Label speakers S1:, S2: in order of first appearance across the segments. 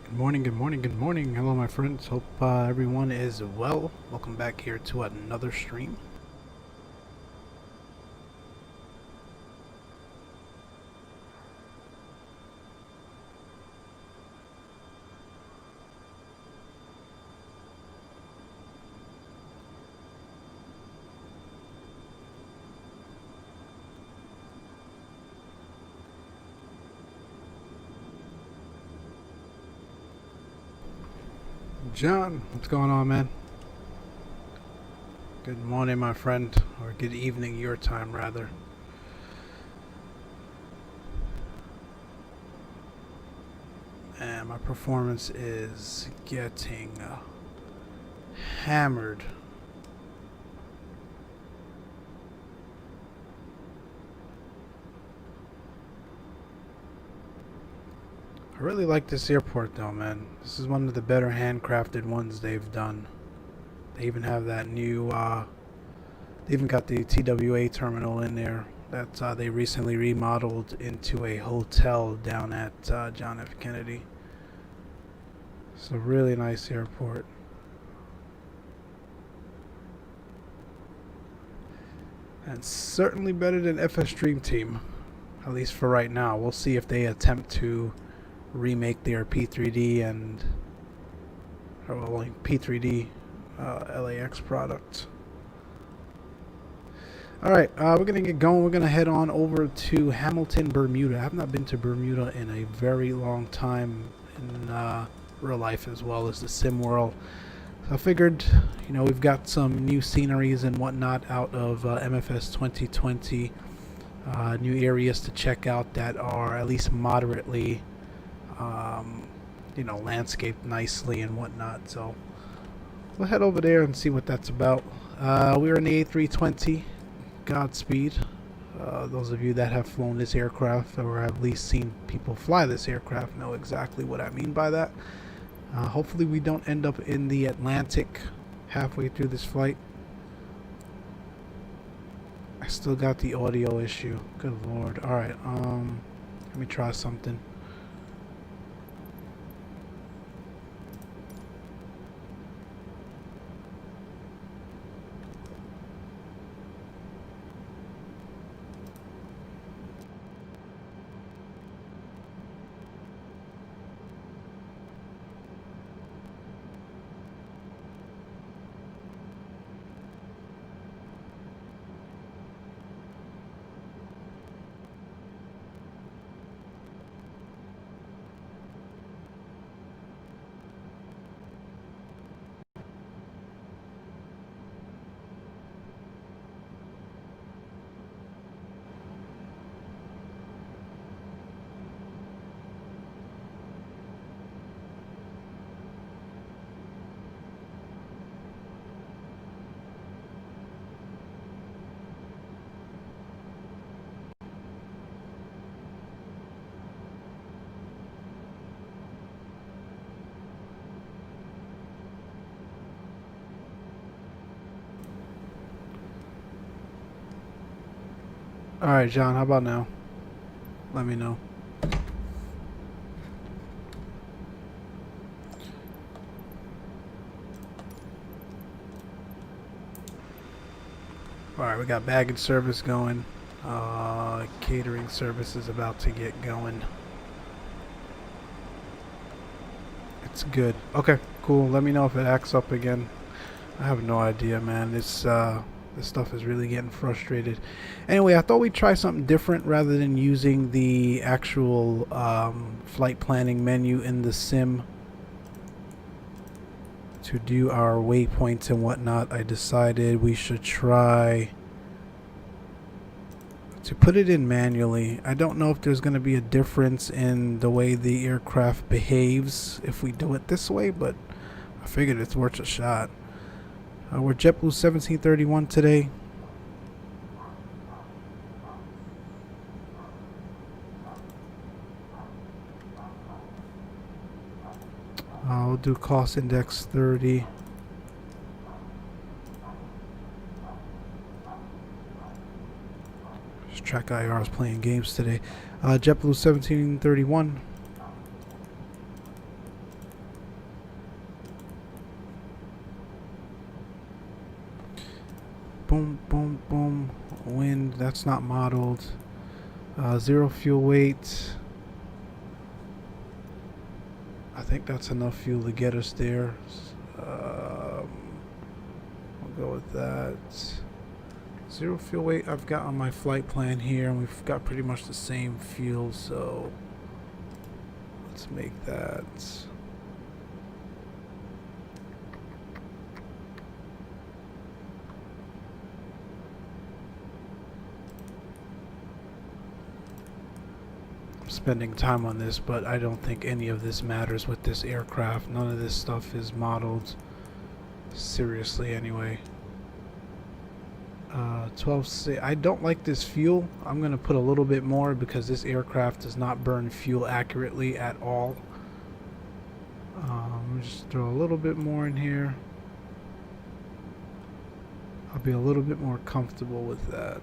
S1: Good morning, good morning, good morning. Hello, my friends. Hope everyone is well. Welcome back here to another stream. John, what's going on, man? Good morning, my friend, or good evening, your time, rather. And my performance is getting hammered. I really like this airport, though, man. This is one of the better handcrafted ones they've done. They even have that new, they even got the TWA terminal in there that they recently remodeled into a hotel down at John F. Kennedy. It's a really nice airport. And certainly better than FS Dream Team, at least for right now. We'll see if they attempt to remake their P3D and P3D LAX product. Alright, we're going to get going. We're going to head on over to Hamilton, Bermuda. I have not been to Bermuda in a very long time in real life as well as the sim world. So I figured, you know, we've got some new sceneries and whatnot out of MFS 2020. New areas to check out that are at least moderately, you know, landscaped nicely and whatnot. So we'll head over there and see what that's about. We're in the A320. Godspeed. Those of you that have flown this aircraft or have at least seen people fly this aircraft know exactly what I mean by that. Hopefully we don't end up in the Atlantic halfway through this flight. I still got the audio issue. Good lord. Alright, let me try something. Alright, John, how about now? Let me know. Alright, we got baggage service going. Catering service is about to get going. It's good. Okay, cool. Let me know if it acts up again. I have no idea, man. This stuff is really getting frustrated. Anyway, I thought we'd try something different rather than using the actual flight planning menu in the sim to do our waypoints and whatnot. I decided we should try to put it in manually. I don't know if there's going to be a difference in the way the aircraft behaves if we do it this way, but I figured it's worth a shot. We're JetBlue 1731 today. We'll do cost index 30. Just track IR is playing games today. JetBlue 1731. boom, boom, boom. Wind, that's not modeled. 0 fuel weight. I think that's enough fuel to get us there. We'll go with that. 0 fuel weight I've got on my flight plan here, and we've got pretty much the same fuel, so let's make that. I'm spending time on this, but I don't think any of this matters with this aircraft. None of this stuff is modeled seriously anyway. 12. I don't like this fuel. I'm gonna put a little bit more because this aircraft does not burn fuel accurately at all. Just throw a little bit more in here. I'll be a little bit more comfortable with that.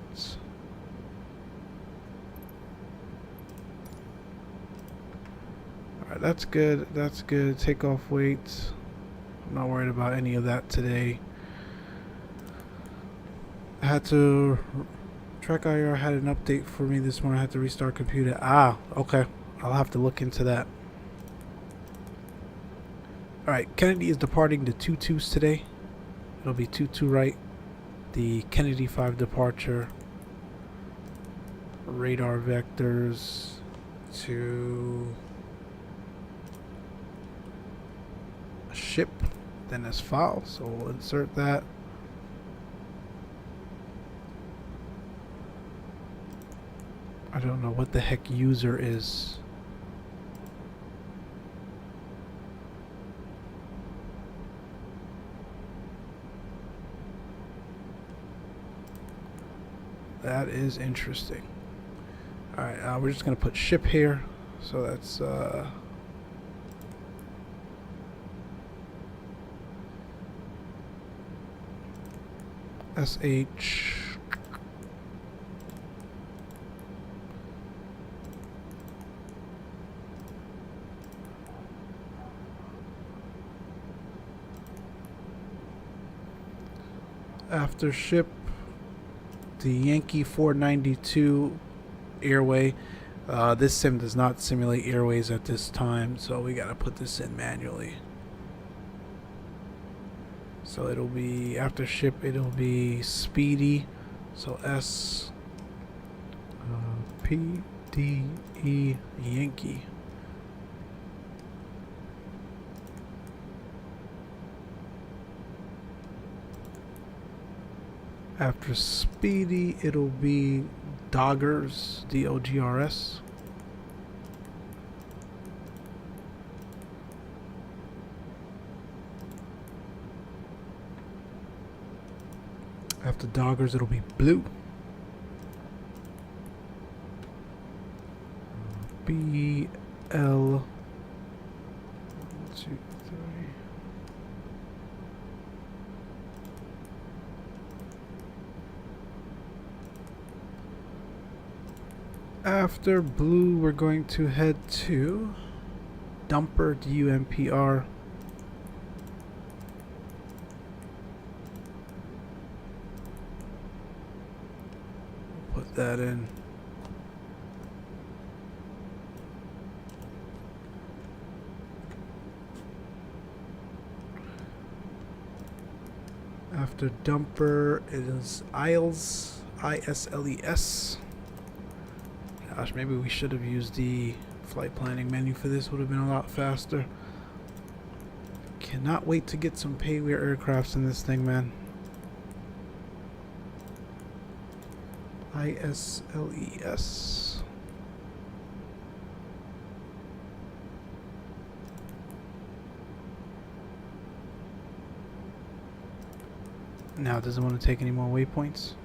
S1: Alright, that's good. That's good. Takeoff weight. I'm not worried about any of that today. I had to Track IR had an update for me this morning. I had to restart computer. Ah, okay. I'll have to look into that. Alright, Kennedy is departing the 22s today. It'll be 22 right. The Kennedy 5 departure. Radar vectors to ship, then as file. So we'll insert that. I don't know what the heck user is. That is interesting. Alright, we're just going to put ship here. So that's SH. After ship, the Yankee 492 airway. This sim does not simulate airways at this time, so we gotta put this in manually. So it'll be after ship, it'll be speedy. So S P D E Yankee. After speedy, it'll be Doggers, D-O-G-R-S. After Doggers, it'll be blue. B-L 1, 2, 3. After blue, we're going to head to dumper, D-U-M-P-R. Put that in. After dumper, it is Isles, I-S-L-E-S. Gosh, maybe we should have used the flight planning menu for this. Would have been a lot faster. Cannot wait to get some paywear aircrafts in this thing, man. I-S-L-E-S. Now, doesn't want to take any more waypoints.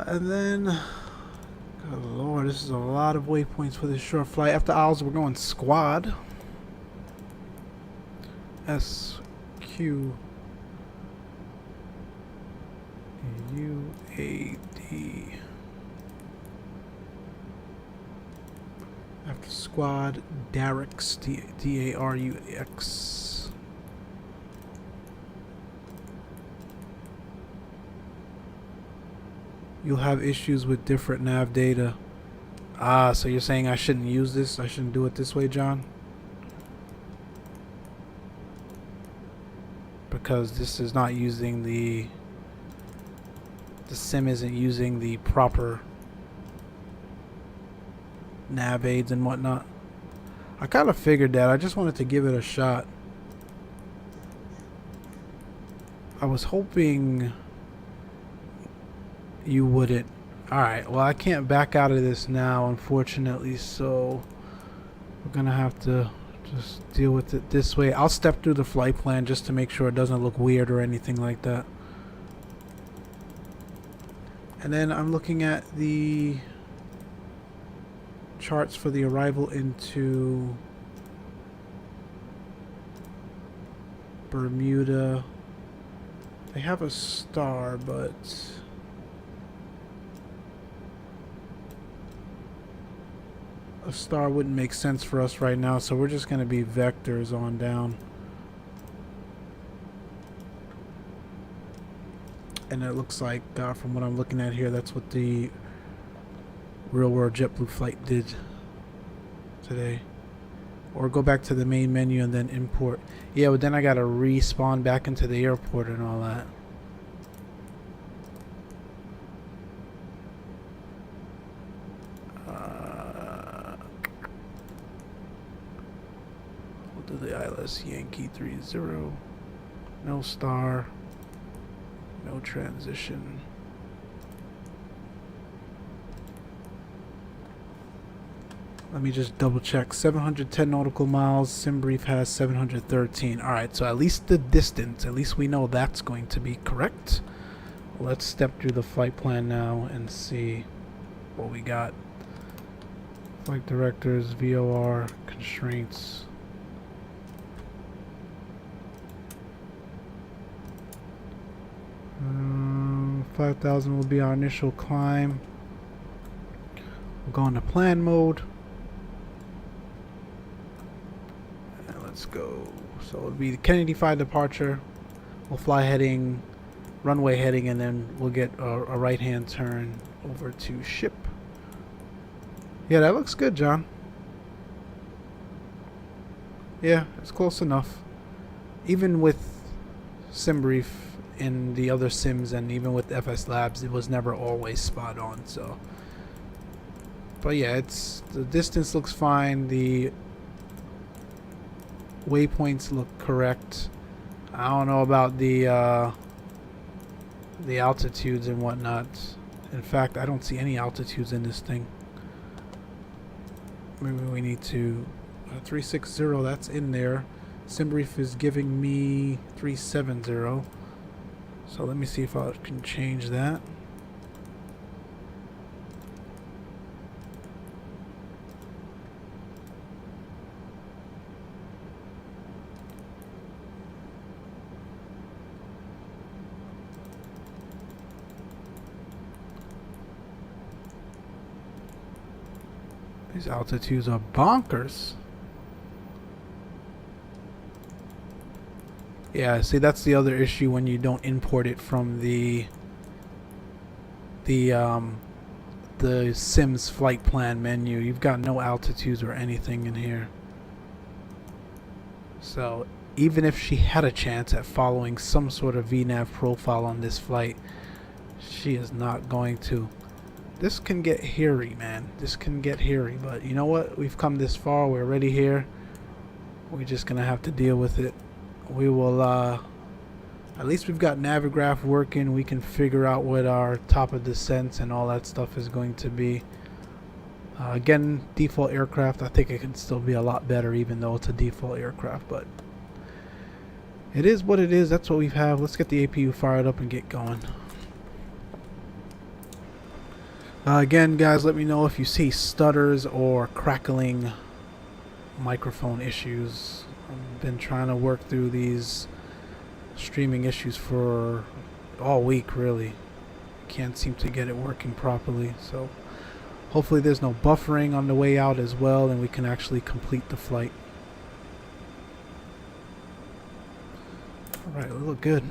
S1: And then, good lord, this is a lot of waypoints for this short flight. After Isles, we're going squad. SQ UAD. After squad, Darux, DARUX. You'll have issues with different nav data. Ah, so you're saying I shouldn't use this? I shouldn't do it this way, John? Because this is not using the sim isn't using the proper nav aids and whatnot. I kind of figured that. I just wanted to give it a shot. I was hoping you wouldn't. Alright, well I can't back out of this now, unfortunately, so we're gonna have to just deal with it this way. I'll step through the flight plan just to make sure it doesn't look weird or anything like that. And then I'm looking at the charts for the arrival into Bermuda. They have a star, but a star wouldn't make sense for us right now, so we're just going to be vectors on down. And it looks like, from what I'm looking at here, that's what the Real World JetBlue flight did today. Or go back to the main menu and then import. Yeah, but then I gotta respawn back into the airport and all that. We'll do the ILS Yankee 30. No star. No transition. Let me just double check. 710 nautical miles. SimBrief has 713. Alright, so at least the distance, at least we know that's going to be correct. Let's step through the flight plan now and see what we got. Flight directors, VOR, constraints. 5,000 will be our initial climb. We'll go into plan mode. And let's go. So it'll be the Kennedy 5 departure. We'll fly heading, runway heading, and then we'll get a right hand turn over to ship. Yeah, that looks good, John. Yeah, it's close enough. Even with SimBrief in the other sims and even with FSLABS, it was never always spot on. So, but yeah, it's the distance looks fine. The waypoints look correct. I don't know about the altitudes and whatnot. In fact, I don't see any altitudes in this thing. Maybe we need to 360. That's in there. SimBrief is giving me 370. So let me see if I can change that. These altitudes are bonkers. Yeah, see, that's the other issue when you don't import it from the Sims flight plan menu. You've got no altitudes or anything in here. So even if she had a chance at following some sort of VNAV profile on this flight, she is not going to. This can get hairy, man. This can get hairy, but you know what? We've come this far. We're already here. We're just gonna have to deal with it. We will, at least we've got Navigraph working. We can figure out what our top of descents and all that stuff is going to be. Again, default aircraft, I think it can still be a lot better even though it's a default aircraft, but it is what it is. That's what we have. Let's get the APU fired up and get going. Again, guys, let me know if you see stutters or crackling microphone issues. I've been trying to work through these streaming issues for all week, really. Can't seem to get it working properly, so hopefully there's no buffering on the way out as well, and we can actually complete the flight. Alright, we look good.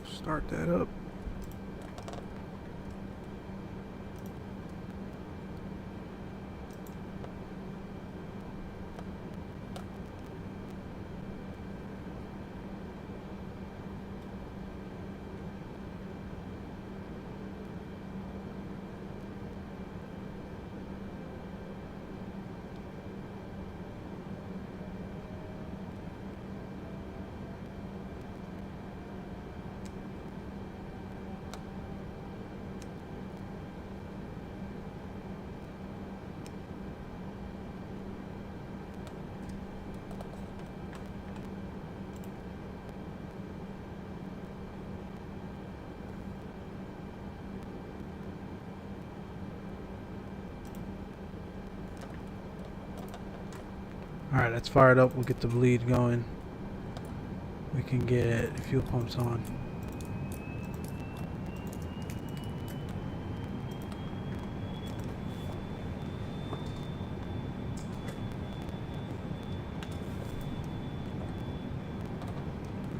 S1: Start that up. Alright, let's fire it up. We'll get the bleed going. We can get fuel pumps on.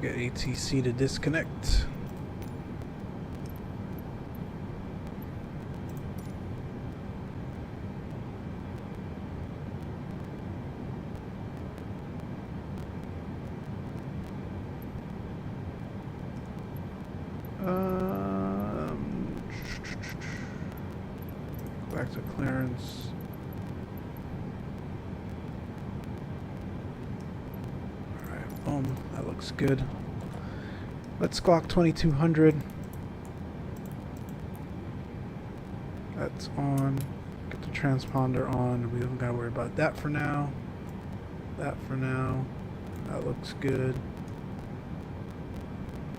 S1: Get ATC to disconnect. Back to clearance. Alright, boom. That looks good. Let's clock 2200. That's on. Get the transponder on. We don't gotta worry about that for now. That for now. That looks good.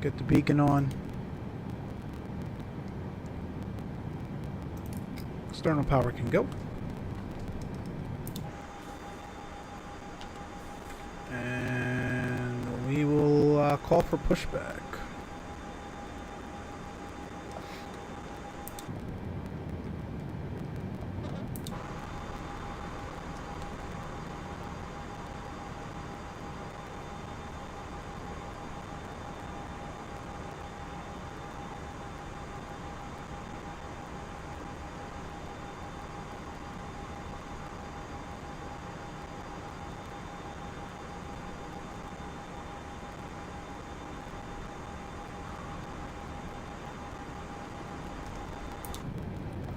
S1: Get the beacon on. External power can go. And we will call for pushback.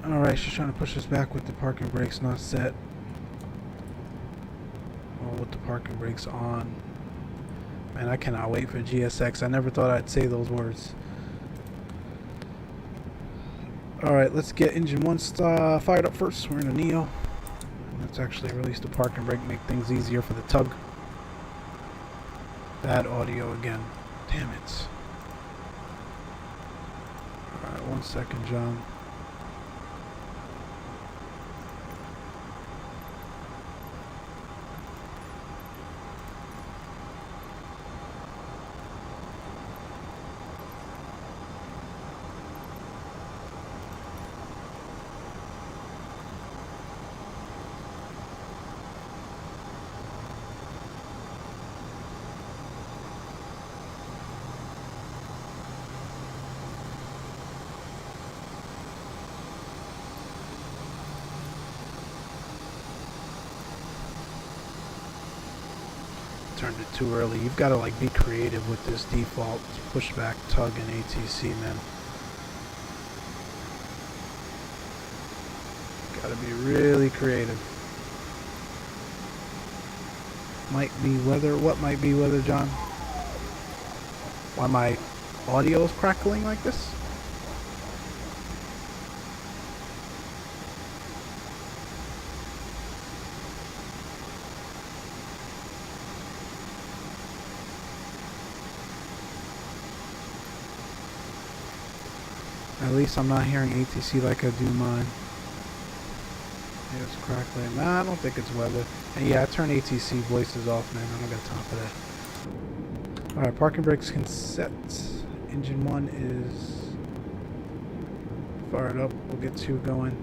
S1: Alright, she's trying to push us back with the parking brakes not set. Or with the parking brakes on. Man, I cannot wait for GSX. I never thought I'd say those words. Alright, let's get engine 1 fired up first. We're in a Neo. Let's actually release the parking brake, make things easier for the tug. Bad audio again. Damn it. Alright, 1 second, John. Turned it too early. You've got to like be creative with this default pushback, tug, and ATC, man. Got to be really creative. Might be weather. What might be weather, John? Why my audio is crackling like this? At least I'm not hearing ATC like I do mine. Yeah, it's crackling. Nah, I don't think it's weather. And yeah, I turn ATC voices off, man. I don't got time for that. Alright, parking brakes can set. Engine 1 is fired up. We'll get 2 going.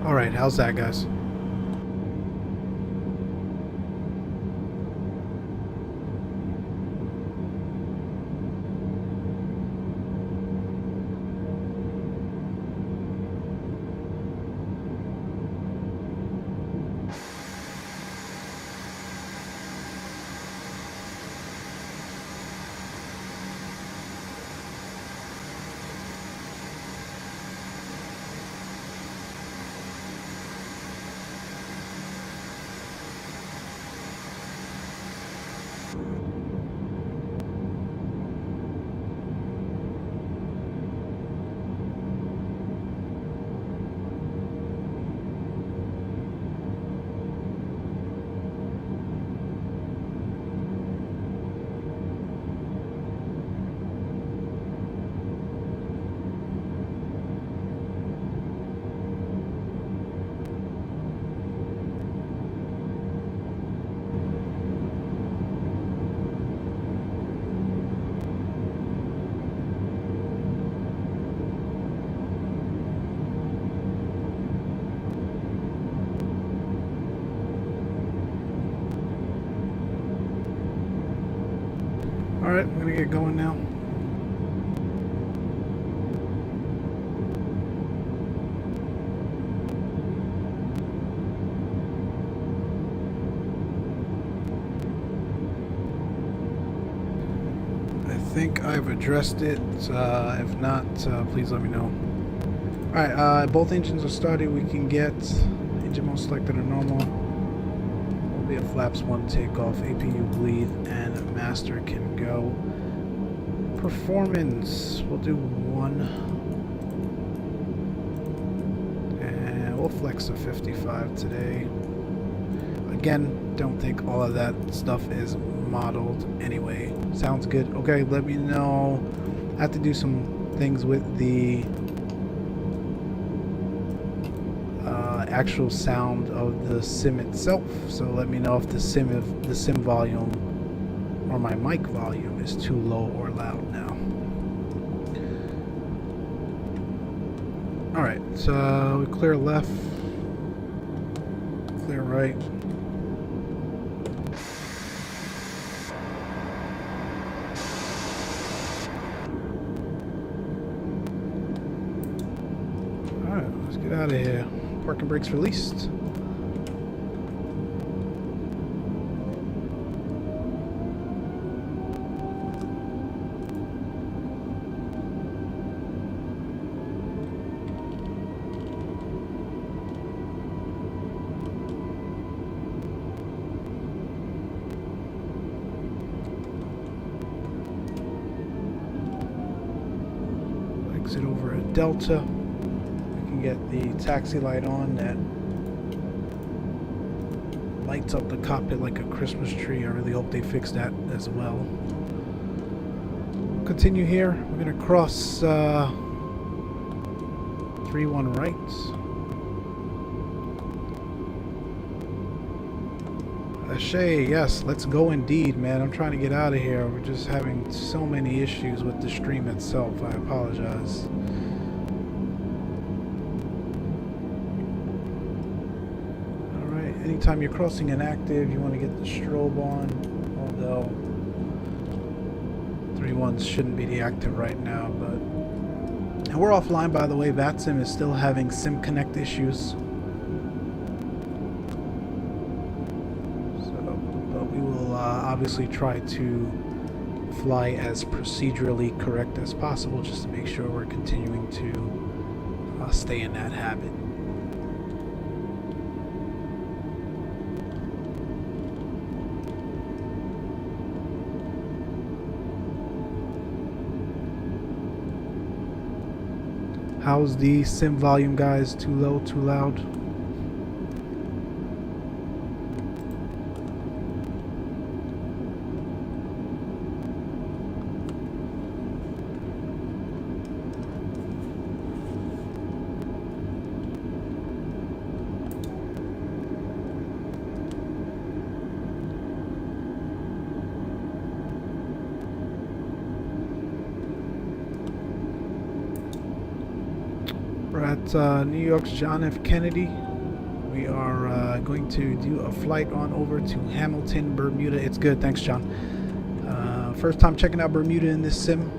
S1: Alright, how's that, guys? Alright, I'm gonna get going now. I think I've addressed it. If not, please let me know. Alright, both engines are started. We can get engine mode selected or normal. Will be a flaps 1 takeoff, APU bleed, and master can go. Performance, we'll do 1. And we'll flex to 55 today. Again, don't think all of that stuff is modeled anyway. Sounds good. Okay, let me know. I have to do some things with the actual sound of the sim itself. So let me know if the sim volume or my mic volume is too low or loud now. All right, so we clear left, clear right. Get out of here. Parking brakes released. Exit over at Delta. Get the taxi light on that lights up the cockpit like a Christmas tree. I really hope they fix that as well. Continue here. We're going to cross 3-1 right. Shay, yes, let's go indeed, man. I'm trying to get out of here. We're just having so many issues with the stream itself. I apologize. Anytime you're crossing an active, you want to get the strobe on, although 3-1s shouldn't be the active right now, but... And we're offline, by the way. VATSIM is still having SIM Connect issues. So, but we will obviously try to fly as procedurally correct as possible, just to make sure we're continuing to stay in that habit. How's the sim volume, guys? Too low, too loud? We're at New York's John F. Kennedy. We are going to do a flight on over to Hamilton, Bermuda. It's good, thanks, John. First time checking out Bermuda in this sim.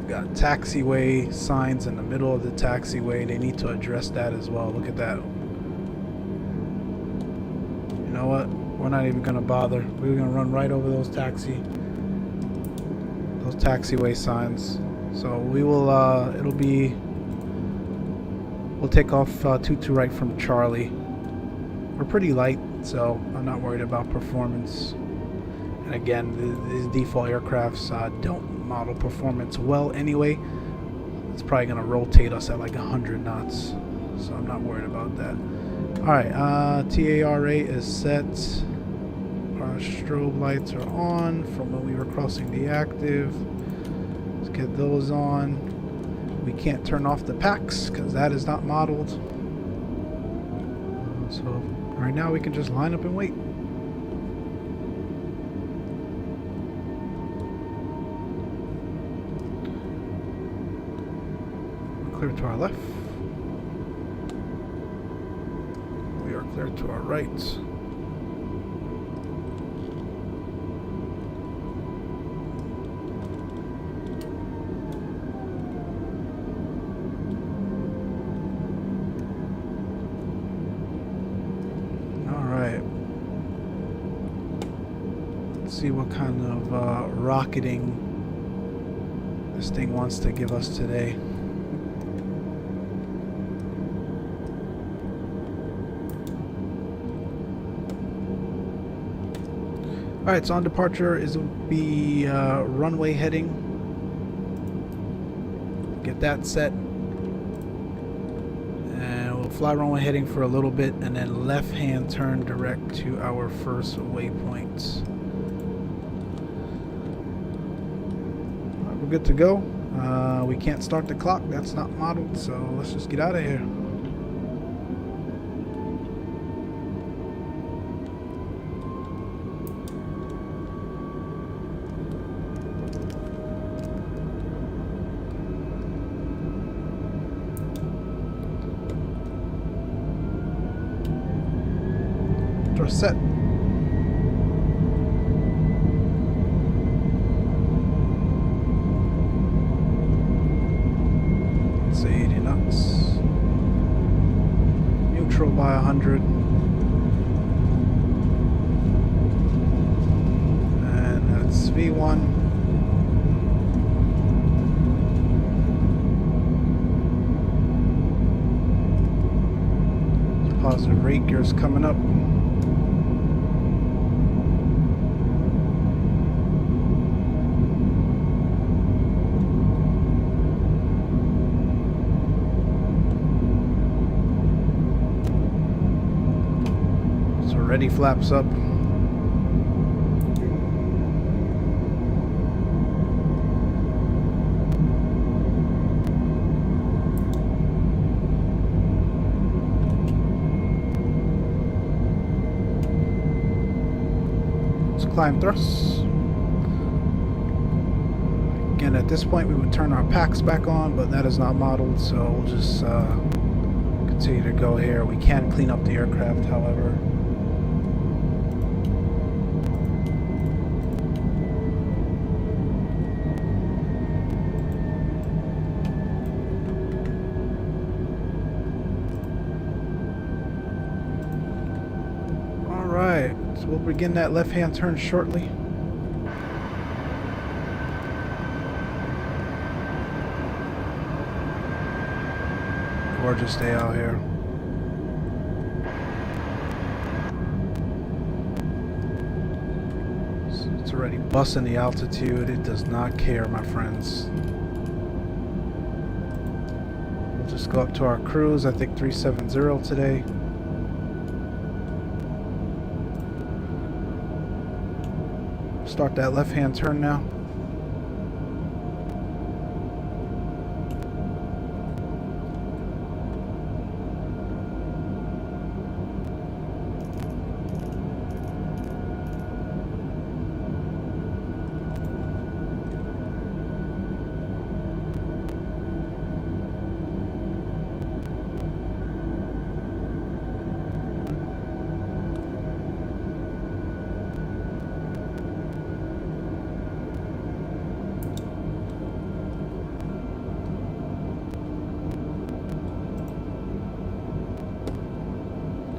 S1: Got taxiway signs in the middle of the taxiway. They need to address that as well. Look at that. You know what? We're not even gonna bother. We're gonna run right over those taxiway signs. So we will. We'll take off 2-2 right from Charlie. We're pretty light, so I'm not worried about performance. And again, these default aircrafts don't model performance well anyway. It's probably going to rotate us at like 100 knots, so I'm not worried about that. Alright, TARA is set. Our strobe lights are on from when we were crossing the active. Let's get those on. We can't turn off the packs because that is not modeled. So right now we can just line up and wait. Clear to our left. We are clear to our right. See what kind of rocketing this thing wants to give us today. Alright, so on departure is will be runway heading. Get that set. And we'll fly runway heading for a little bit and then left hand turn direct to our first waypoint. We're good to go. We can't start the clock. That's not modeled, so let's just get out of here. Door set. Neutral by 100, and that's V1. Positive rate gears coming up. Ready flaps up. Let's climb thrusts. Again, at this point we would turn our packs back on, but that is not modeled, so we'll just continue to go here. We can clean up the aircraft, however. So we'll begin that left-hand turn shortly. Gorgeous day out here. So it's already busting the altitude. It does not care, my friends. We'll just go up to our cruise. I think 370 today. Start that left-hand turn now.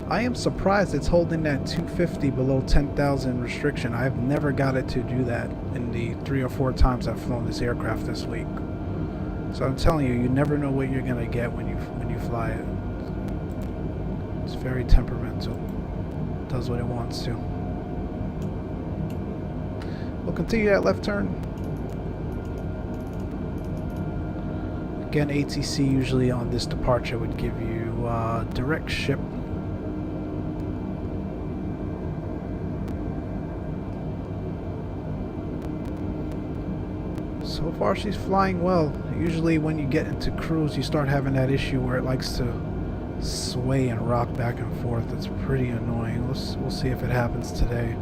S1: I am surprised it's holding that 250 below 10,000 restriction. I've never got it to do that in the 3 or 4 times I've flown this aircraft this week. So I'm telling you, you never know what you're gonna get when you fly it. It's very temperamental. It does what it wants to. We'll continue that left turn. Again, ATC usually on this departure would give you direct ship. So far she's flying well. Usually when you get into cruise you start having that issue where it likes to sway and rock back and forth. It's pretty annoying. We'll see if it happens today.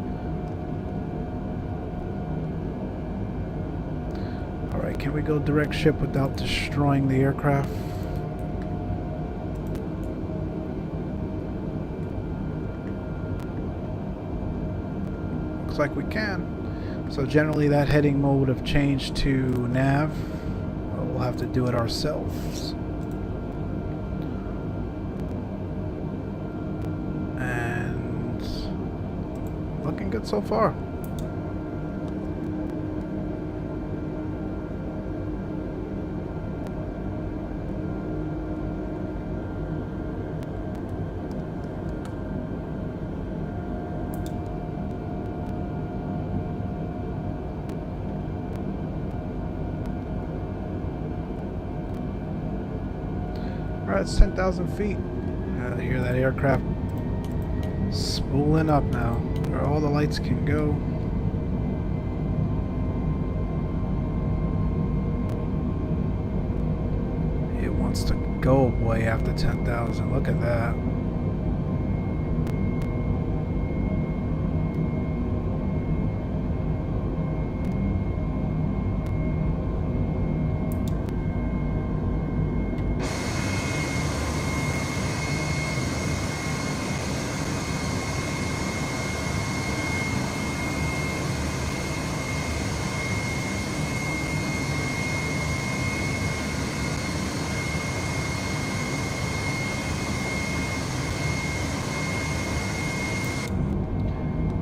S1: Alright, can we go direct ship without destroying the aircraft? Looks like we can. So generally that heading mode would have changed to nav. We'll have to do it ourselves. And looking good so far. Alright, it's 10,000 feet. I hear that aircraft spooling up now, where all the lights can go. It wants to go way after 10,000. Look at that.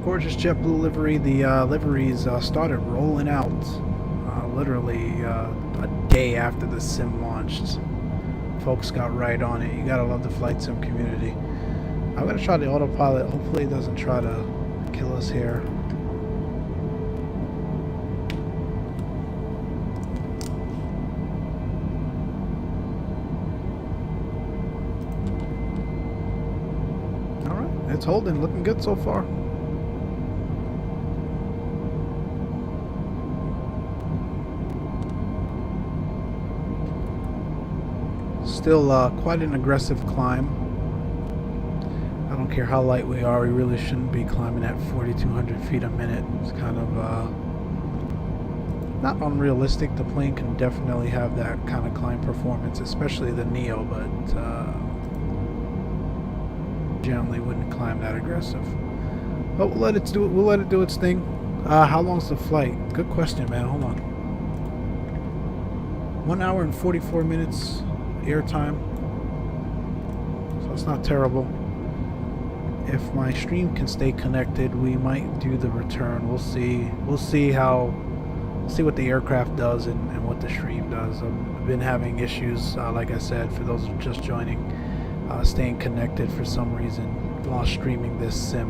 S1: Gorgeous JetBlue livery. The liveries started rolling out literally a day after the sim launched. Folks got right on it. You gotta love the flight sim community. I'm gonna try the autopilot. Hopefully it doesn't try to kill us here. Alright, it's holding, looking good so far. Still quite an aggressive climb. I don't care how light we are, we really shouldn't be climbing at 4,200 feet a minute. It's kind of not unrealistic. The plane can definitely have that kind of climb performance, especially the Neo, but generally wouldn't climb that aggressive. But we'll let it do it. We'll let it do its thing. How long's the flight? Good question, man. Hold on. 1 hour and 44 minutes. Airtime, so it's not terrible. If my stream can stay connected, we might do the return. We'll see what the aircraft does and what the stream does. I've been having issues, like I said, for those just joining, staying connected for some reason while streaming this sim.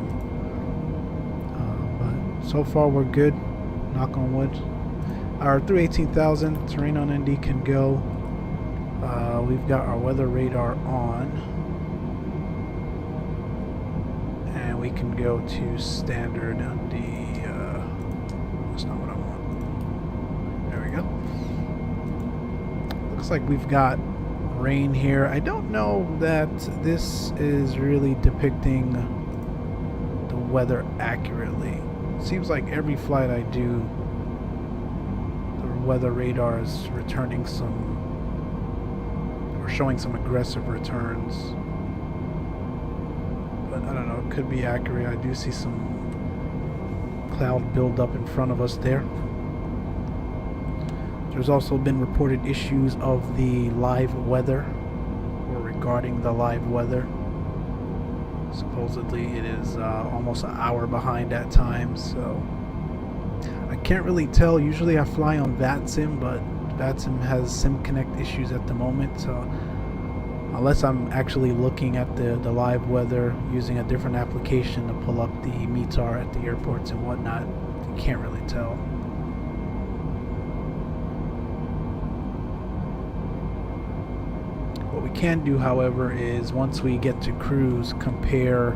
S1: But so far we're good, knock on wood. Our 318,000 terrain on ND can go. We've got our weather radar on, and we can go to standard on the, that's not what I want. There we go. Looks like we've got rain here. I don't know that this is really depicting the weather accurately. It seems like every flight I do, the weather radar is returning some, showing some aggressive returns, but I don't know, it could be accurate. I do see some cloud buildup in front of us there. There's also been reported issues of the live weather, or regarding the live weather. Supposedly it is almost an hour behind at times, so I can't really tell. Usually I fly on VATSIM, but VATSIM has SimConnect issues at the moment, so unless I'm actually looking at the live weather using a different application to pull up the METAR at the airports and whatnot, you can't really tell. What we can do, however, is once we get to cruise, compare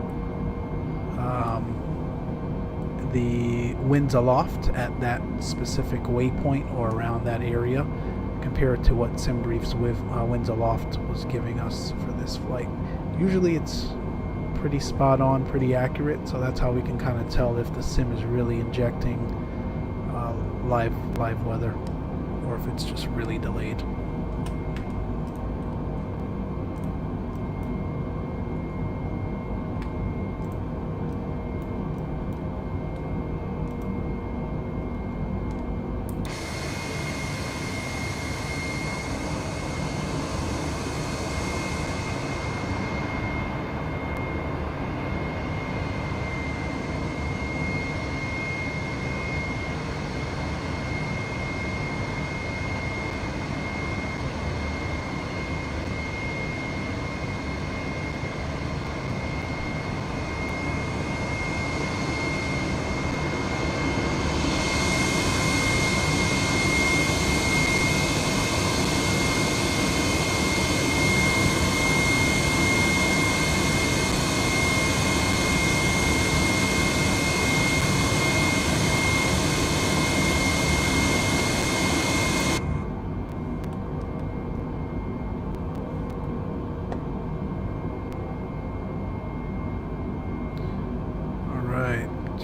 S1: the winds aloft at that specific waypoint or around that area, compare it to what SimBrief's with winds aloft was giving us for this flight. Usually it's pretty spot on, pretty accurate, so that's how we can kind of tell if the sim is really injecting live weather or if it's just really delayed.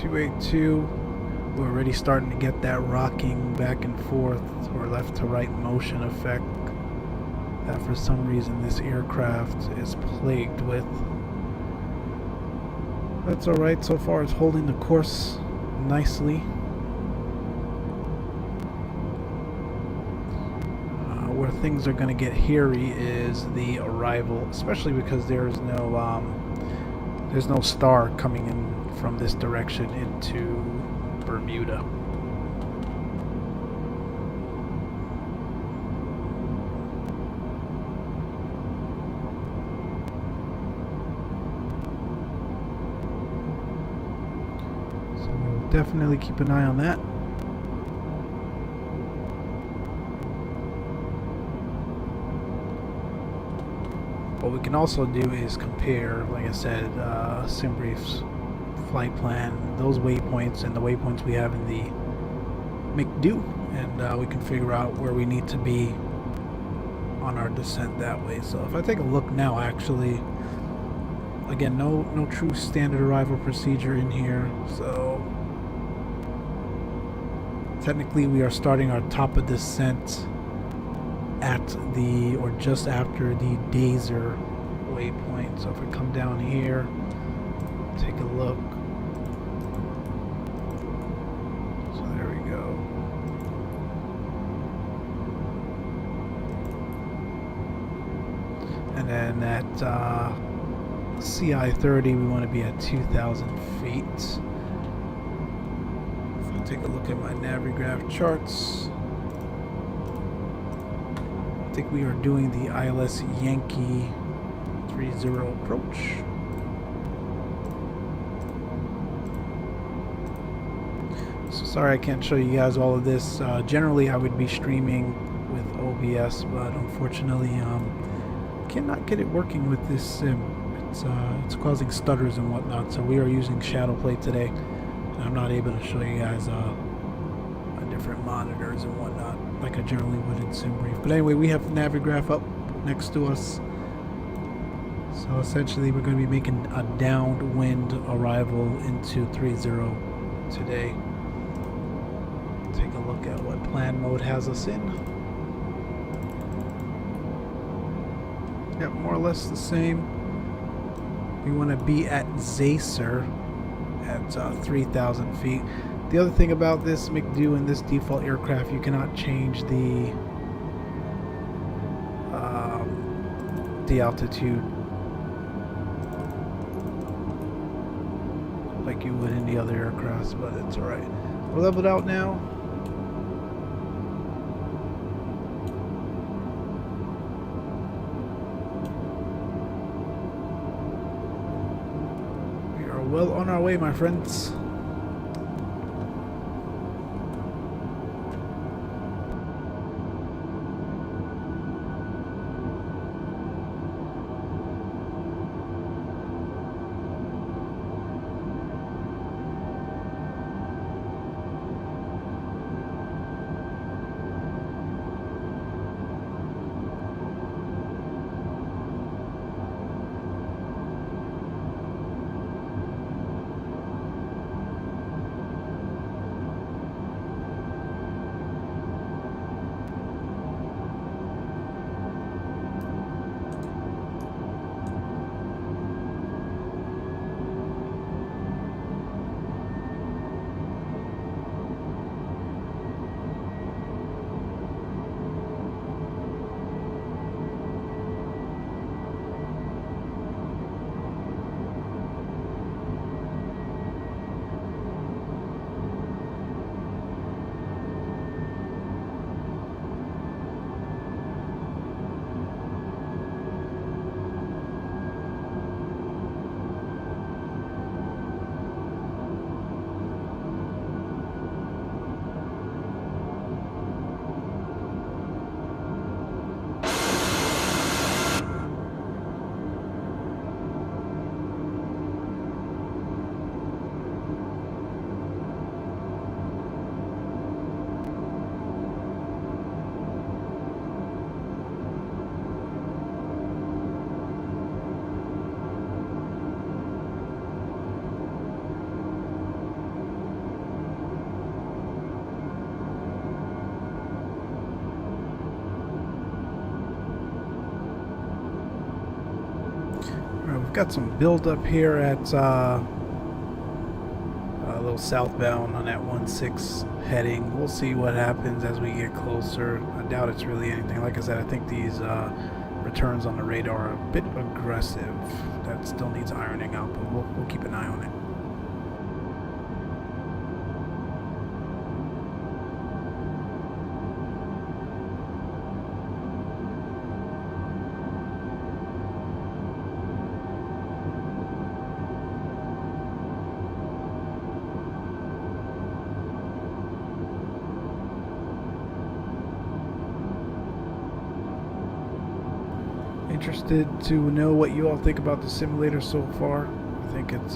S1: 282. We're already starting to get that rocking back and forth or left to right motion effect that for some reason this aircraft is plagued with. That's alright, so far it's holding the course nicely. Where things are going to get hairy is the arrival, especially because there's no star coming in from this direction into Bermuda. So we'll definitely keep an eye on that. What we can also do is compare, like I said, SimBrief's flight plan, those waypoints, and the waypoints we have in the McDo, and we can figure out where we need to be on our descent that way. So if I take a look now, actually, again, no true standard arrival procedure in here. So technically, we are starting our top of descent at the, or just after the Dazer waypoint. So if we come down here, take a look. So there we go. And then at CI-30, we want to be at 2,000 feet. If I take a look at my Navigraph charts, I think we are doing the ILS Yankee 30 approach. So sorry I can't show you guys all of this. Generally I would be streaming with OBS, but unfortunately cannot get it working with this sim. It's causing stutters and whatnot, so we are using Shadowplay today, and I'm not able to show you guys different monitors and whatnot like I generally would in SimBrief. But anyway, we have Navigraph up next to us. So essentially we're going to be making a downwind arrival into 30 today. Take a look at what plan mode has us in. Yep, more or less the same. We want to be at Zacer at 3,000 feet. The other thing about this McDo and this default aircraft, you cannot change the altitude like you would in the other aircrafts, but it's alright. We're leveled out now. We are well on our way, my friends. I've got some build up here at a little southbound on that 1-6 heading. We'll see what happens as we get closer. I doubt it's really anything. Like I said, I think these returns on the radar are a bit aggressive. That still needs ironing out, but we'll keep an eye on it. Interested to know what you all think about the simulator so far. I think it's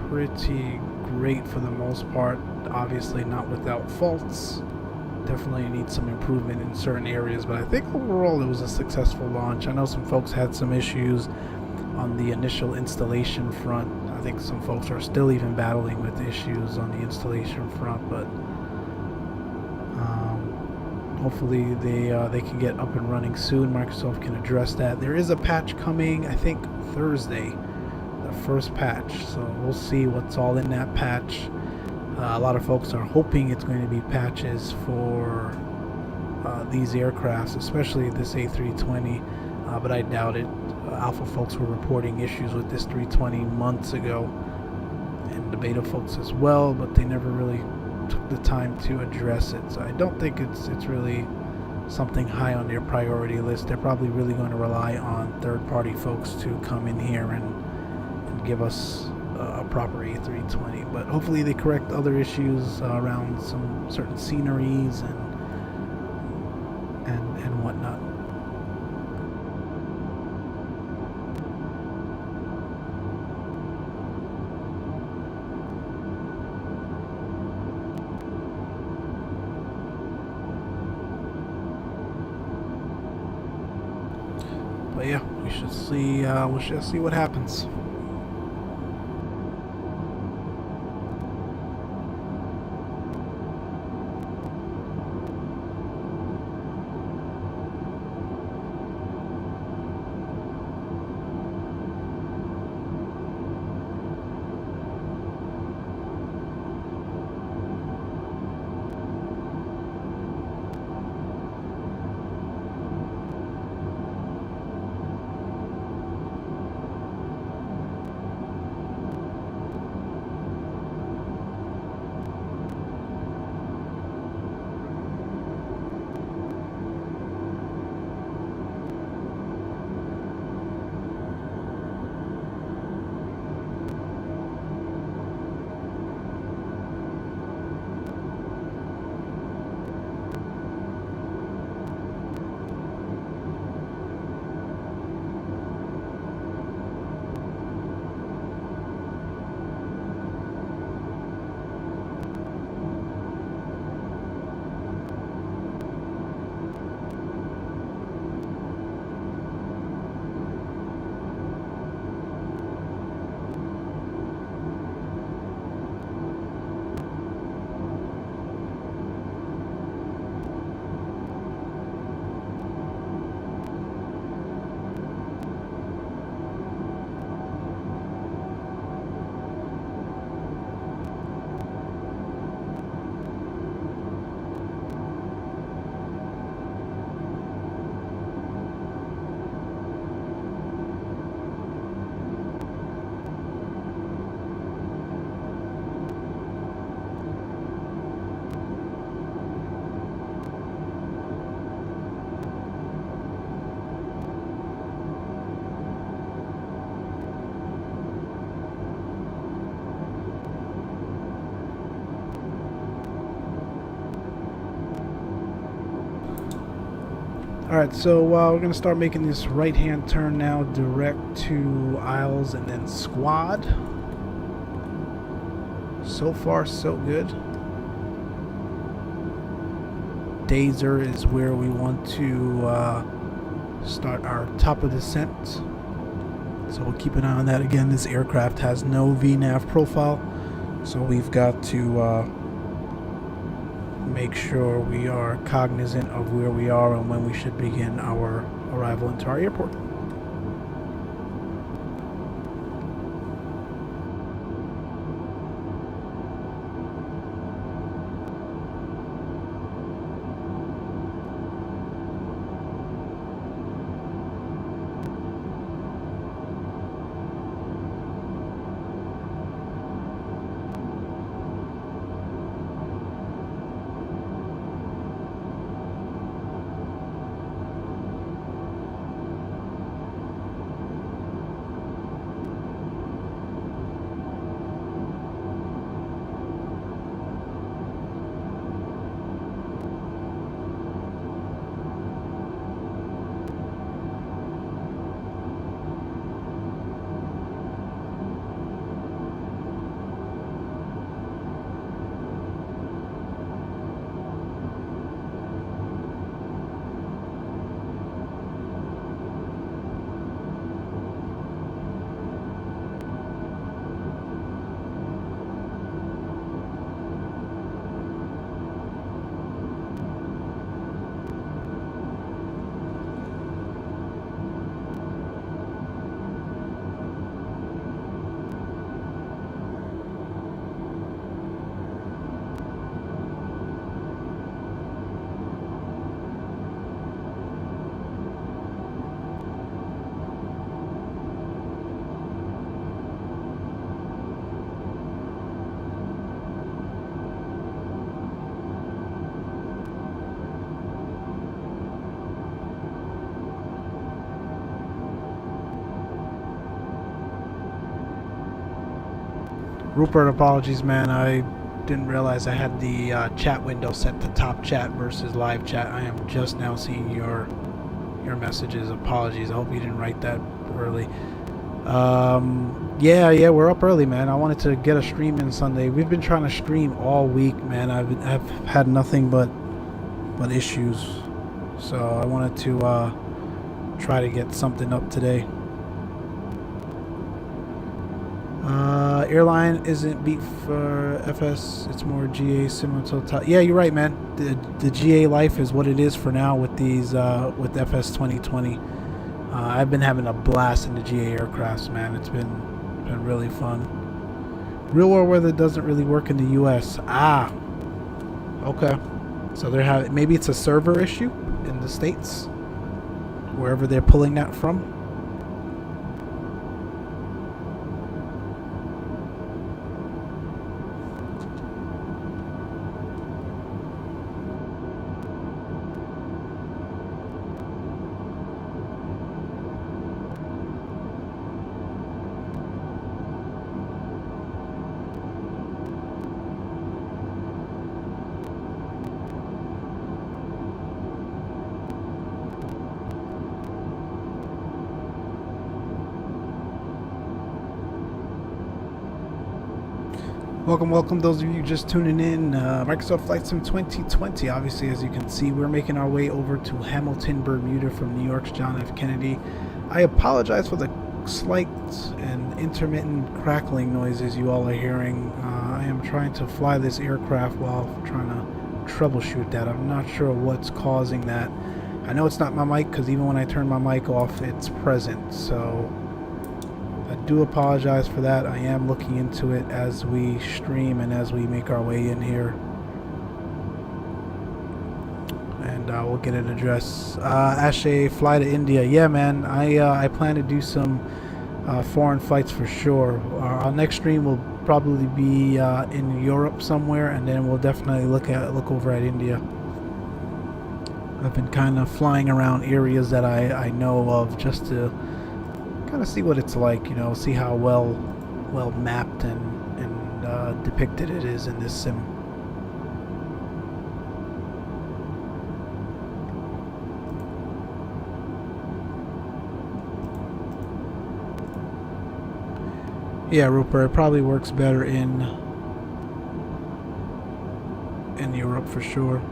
S1: pretty great for the most part. Obviously not without faults. Definitely needs some improvement in certain areas, but I think overall it was a successful launch. I know some folks had some issues on the initial installation front. I think some folks are still even battling with issues on the installation front, but hopefully they can get up and running soon. Microsoft can address that. There is a patch coming, I think Thursday, the first patch, so we'll see what's all in that patch. A lot of folks are hoping it's going to be patches for these aircrafts, especially this A320, but I doubt it. Alpha folks were reporting issues with this 320 months ago, and the beta folks as well, but they never really took the time to address it. So I don't think it's really something high on their priority list. They're probably really going to rely on third-party folks to come in here and give us a proper A320. But hopefully they correct other issues around some certain sceneries and whatnot. But yeah, we should see what happens. Alright, so we're going to start making this right-hand turn now, direct to aisles and then squad. So far, so good. Dazer is where we want to start our top of descent. So we'll keep an eye on that. Again, this aircraft has no VNAV profile, so we've got to make sure we are cognizant of where we are and when we should begin our arrival into our airport. Rupert, apologies, man. I didn't realize I had the chat window set to top chat versus live chat. I am just now seeing your messages. Apologies. I hope you didn't write that early. Yeah, we're up early, man. I wanted to get a stream in Sunday. We've been trying to stream all week, man. I've had nothing but issues, so I wanted to try to get something up today. Airline isn't beat for FS, it's more GA similar to yeah, you're right, man. The GA life is what it is for now with these with FS 2020. I've been having a blast in the GA aircrafts, man. It's been really fun. Real world weather doesn't really work in the US. Okay, so they're having, maybe it's a server issue in the States, wherever they're pulling that from. Welcome those of you just tuning in. Microsoft Flight Sim 2020. Obviously, as you can see, we're making our way over to Hamilton, Bermuda from New York's John F. Kennedy. I apologize for the slight and intermittent crackling noises you all are hearing. I am trying to fly this aircraft while trying to troubleshoot that. I'm not sure what's causing that. I know it's not my mic, because even when I turn my mic off, it's present. So I do apologize for that. I am looking into it as we stream and as we make our way in here, and we'll get it addressed. Ashay, fly to India. Yeah, man, I plan to do some foreign flights for sure. Our next stream will probably be in Europe somewhere, and then we'll definitely look over at India. I've been kind of flying around areas that I know of, just to kind of see what it's like, you know, see how well mapped and depicted it is in this sim. Yeah, Rupert, it probably works better in Europe for sure.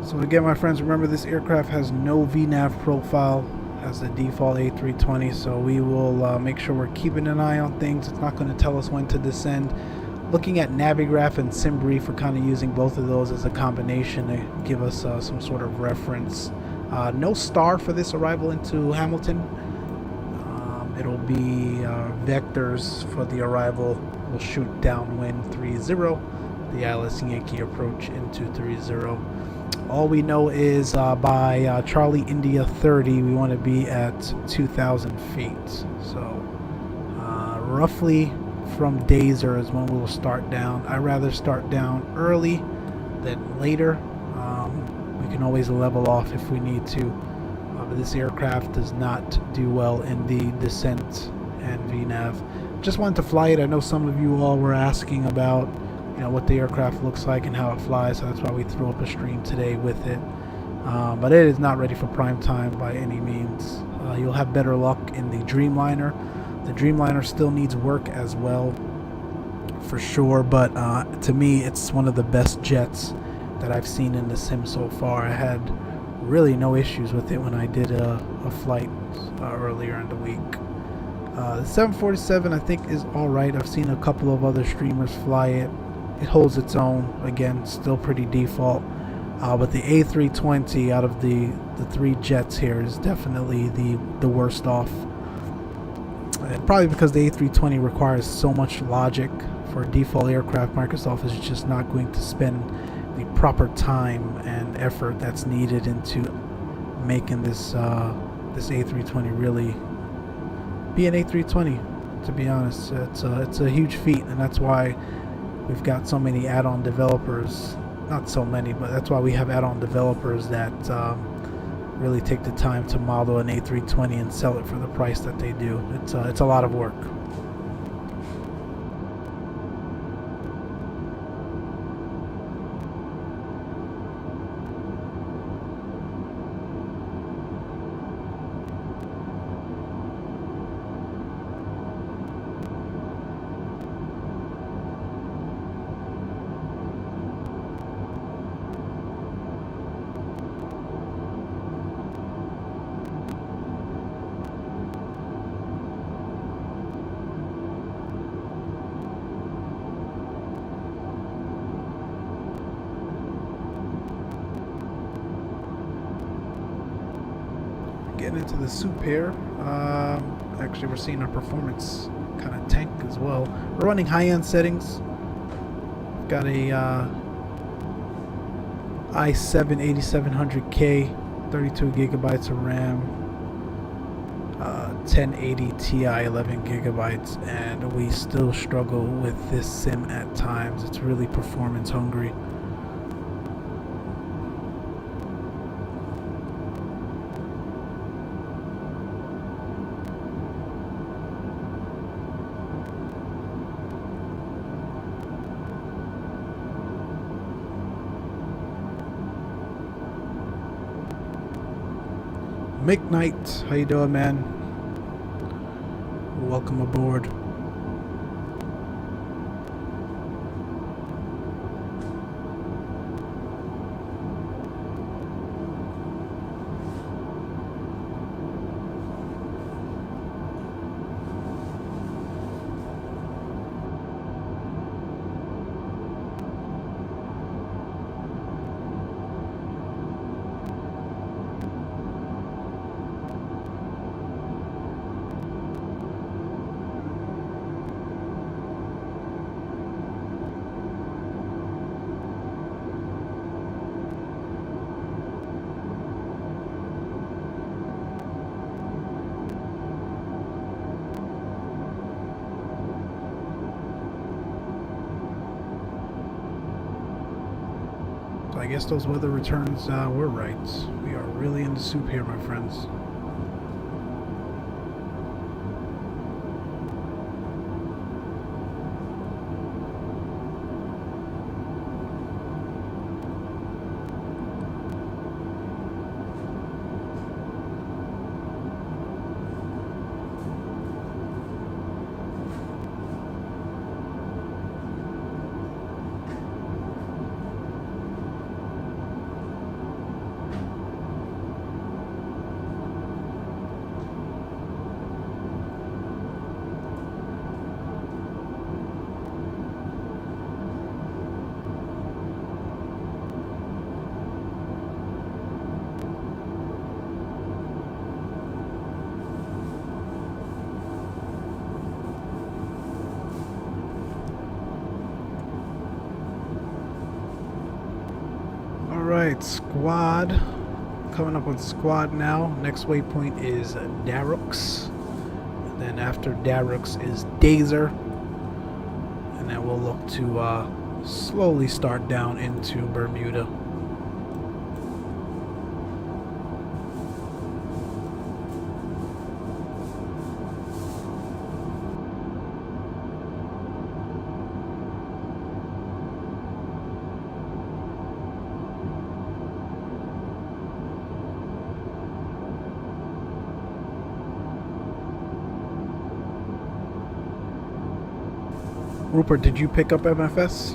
S1: So again, my friends, remember this aircraft has no VNAV profile, has the default A320, so we will make sure we're keeping an eye on things. It's not going to tell us when to descend. Looking at Navigraph and SimBrief, we're kind of using both of those as a combination to give us some sort of reference. No star for this arrival into Hamilton. It'll be vectors for the arrival. We'll shoot downwind 30, the ILS Yankee approach into 30. All we know is by Charlie India 30, we want to be at 2,000 feet. So roughly from Dazer is when we'll start down. I'd rather start down early than later. We can always level off if we need to. But this aircraft does not do well in the descent and VNAV. Just wanted to fly it. I know some of you all were asking about, you know, what the aircraft looks like and how it flies, so that's why we threw up a stream today with it. But it is not ready for prime time by any means. You'll have better luck in the Dreamliner. The Dreamliner still needs work as well, for sure, but to me it's one of the best jets that I've seen in the sim so far. I had really no issues with it when I did a flight earlier in the week. The 747 I think is alright. I've seen a couple of other streamers fly it. It holds its own. Again, still pretty default. But the A320 out of the three jets here is definitely the worst off. And probably because the A320 requires so much logic for a default aircraft. Microsoft is just not going to spend the proper time and effort that's needed into making this this A320 really be an A320. To be honest, it's a huge feat, and that's why we've got so many add-on developers. Not so many, but that's why we have add-on developers that really take the time to model an A320 and sell it for the price that they do. It's a lot of work. Getting into the soup here. Actually, we're seeing our performance kind of tank as well. We're running high-end settings. Got a i7 8700K, 32 gigabytes of RAM, 1080 Ti 11 gigabytes, and we still struggle with this sim at times. It's really performance hungry. Mick Knight, how you doing, man? Welcome aboard. I guess those weather returns were right. We are really in the soup here, my friends. Alright, squad. Coming up on squad now. Next waypoint is Deluxe. And then after Deluxe is Dazer. And then we'll look to slowly start down into Bermuda. Rupert, did you pick up MFS?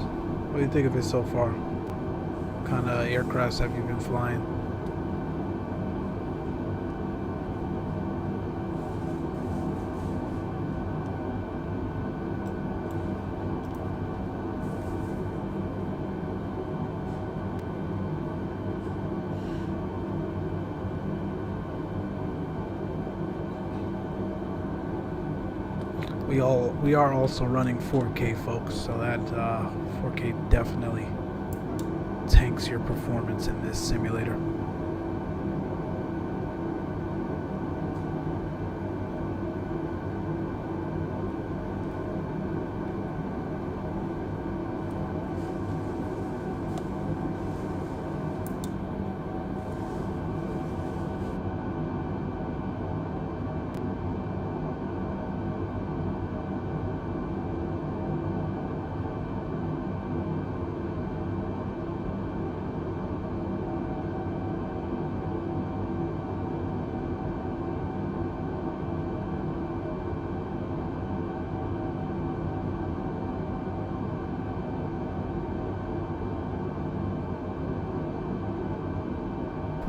S1: What do you think of it so far? What kind of aircrafts have you been flying? We are also running 4K, folks, so that 4K definitely tanks your performance in this simulator.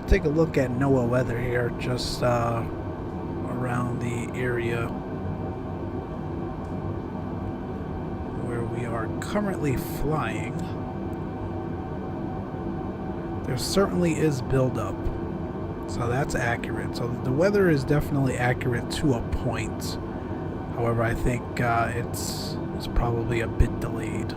S1: Take a look at NOAA weather here, just around the area where we are currently flying. There certainly is buildup, so that's accurate. So the weather is definitely accurate to a point. However, I think it's probably a bit delayed.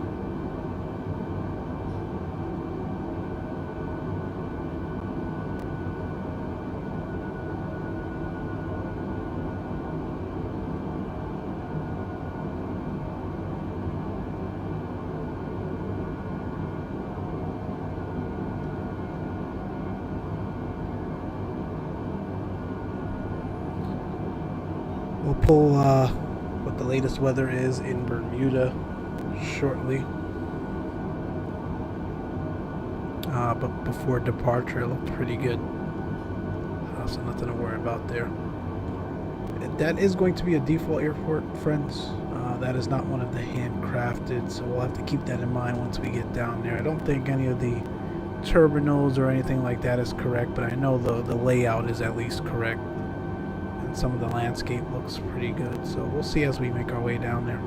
S1: We'll pull what the latest weather is in Bermuda shortly. But before departure, it looked pretty good. So nothing to worry about there. That is going to be a default airport, friends. That is not one of the handcrafted, so we'll have to keep that in mind once we get down there. I don't think any of the terminals or anything like that is correct, but I know the layout is at least correct. Some of the landscape looks pretty good, so we'll see as we make our way down there.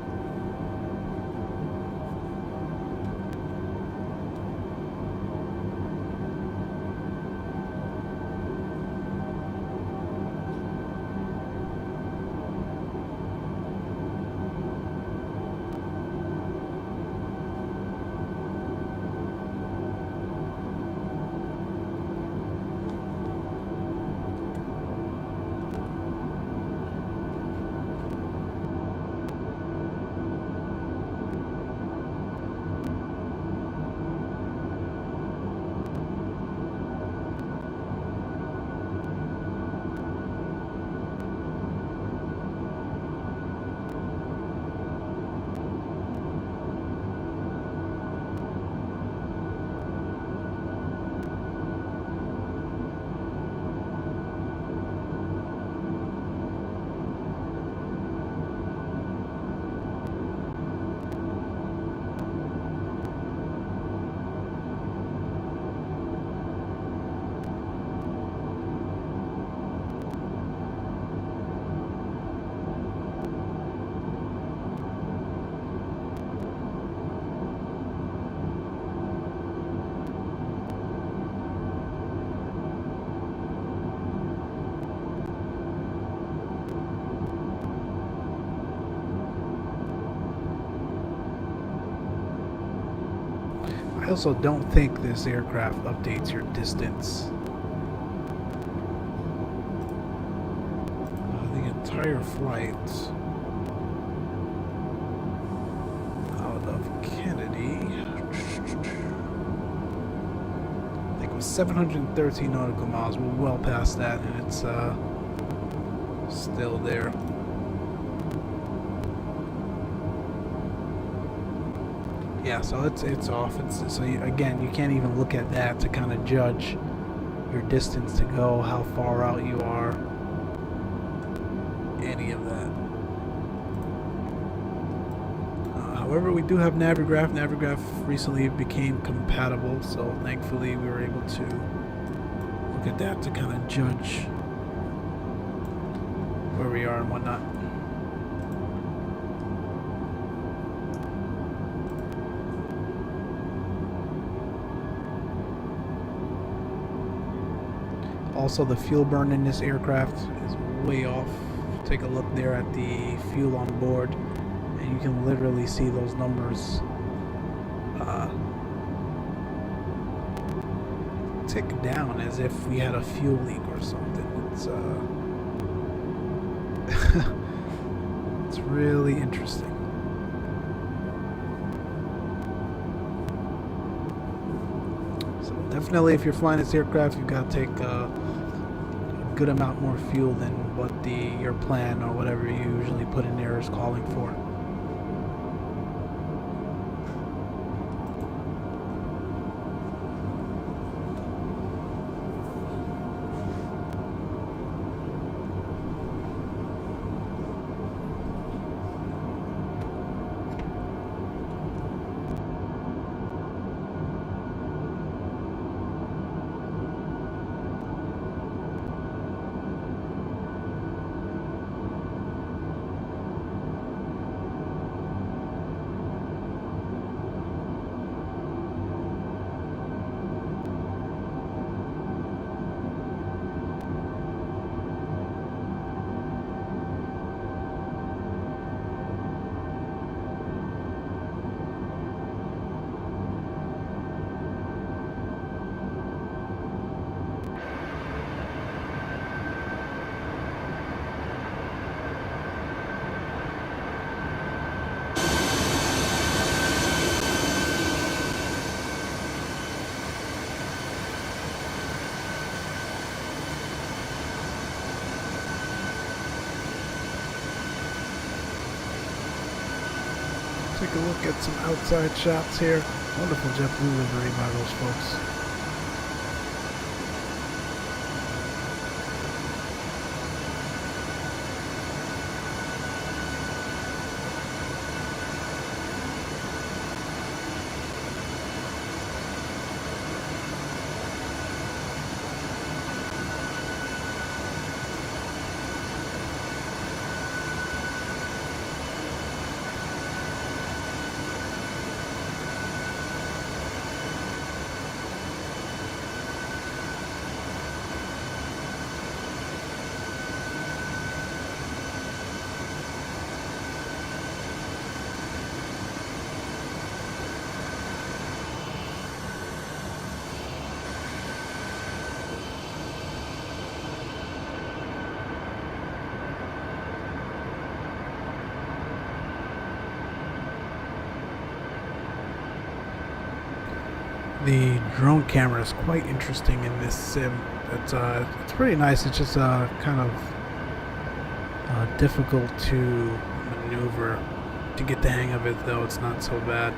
S1: I also don't think this aircraft updates your distance. The entire flight out of Kennedy, I think it was 713 nautical miles. We're well past that, and it's still there. Yeah, so it's off. So again, you can't even look at that to kind of judge your distance to go, how far out you are, any of that. However, we do have Navigraph. Navigraph recently became compatible, so thankfully we were able to look at that to kind of judge where we are and whatnot. Also, the fuel burn in this aircraft is way off. Take a look there at the fuel on board, and you can literally see those numbers tick down as if we had a fuel leak or something. It's it's really interesting. So definitely, if you're flying this aircraft, you've got to take a good amount more fuel than what your plan or whatever you usually put in there is calling for. Take a look at some outside shots here. Wonderful JetBlue livery by those folks. The drone camera is quite interesting in this sim. It's pretty nice. It's just kind of difficult to maneuver. To get the hang of it, though, it's not so bad.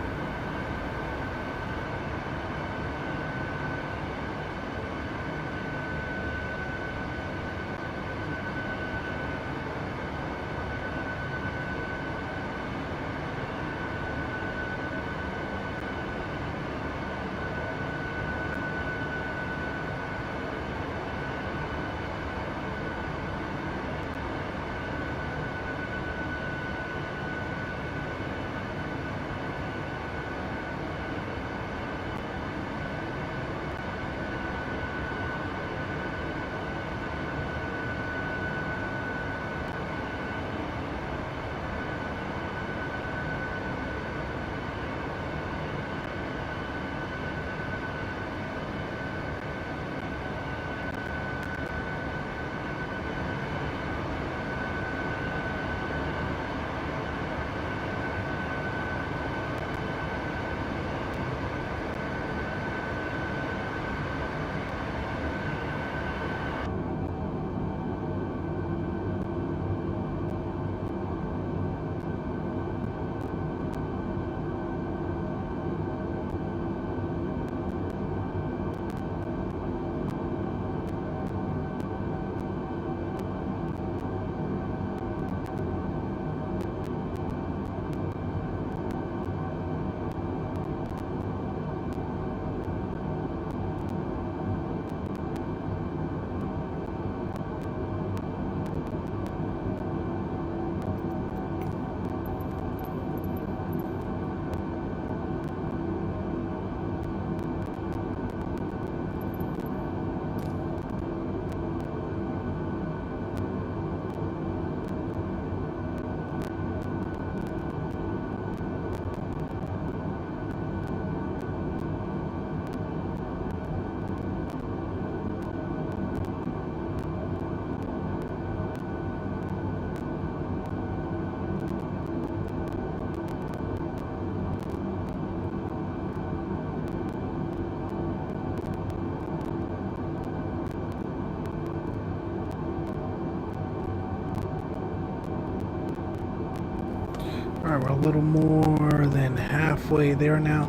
S1: Alright, we're a little more than halfway there now.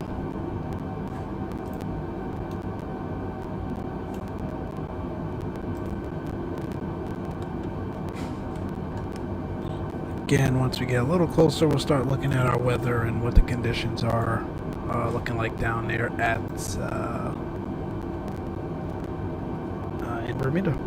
S1: Again, once we get a little closer, we'll start looking at our weather and what the conditions are looking like down there at in Bermuda.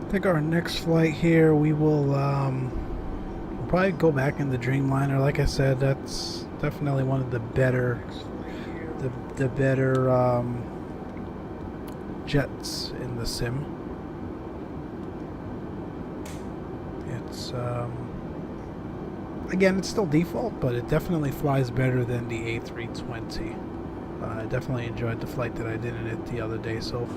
S1: I think our next flight here, we will we'll probably go back in the Dreamliner. Like I said, that's definitely one of the better jets in the sim. It's again, it's still default, but it definitely flies better than the A320. I definitely enjoyed the flight that I did in it the other day, so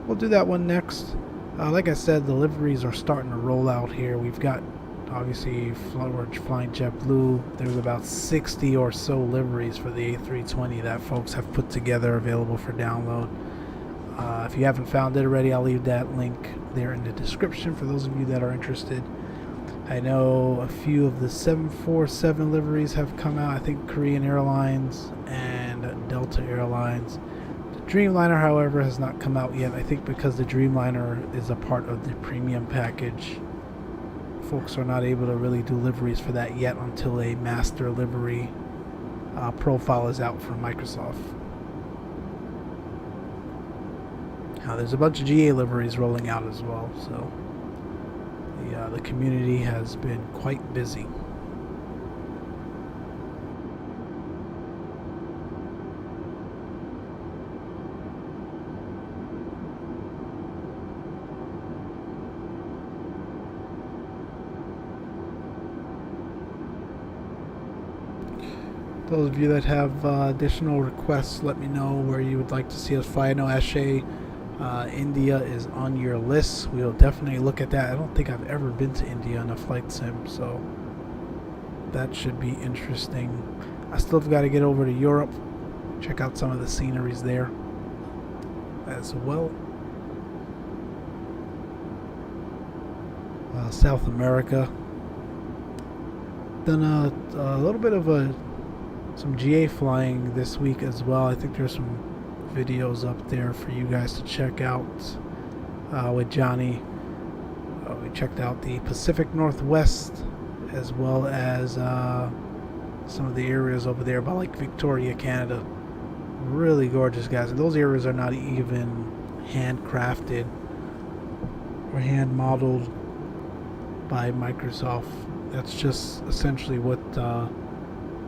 S1: we'll do that one next. Like I said, the liveries are starting to roll out here. We've got, obviously, we're flying JetBlue. There's about 60 or so liveries for the A320 that folks have put together, available for download. If you haven't found it already, I'll leave that link there in the description for those of you that are interested. I know a few of the 747 liveries have come out. I think Korean Airlines and Delta Airlines. Dreamliner, however, has not come out yet. I think because the Dreamliner is a part of the premium package, folks are not able to really do liveries for that yet until a master livery profile is out from Microsoft. There's a bunch of GA liveries rolling out as well, so the community has been quite busy. Those of you that have additional requests, let me know where you would like to see us fly. I know Ashay, India is on your list. We'll definitely look at that. I don't think I've ever been to India on a flight sim, so that should be interesting. I still have got to get over to Europe, check out some of the sceneries there as well. South America. Done a little bit of some GA flying this week as well. I think there's some videos up there for you guys to check out with Johnny. We checked out the Pacific Northwest as well as some of the areas over there by like Victoria, Canada. Really gorgeous, guys. And those areas are not even handcrafted or hand modeled by Microsoft. That's just essentially what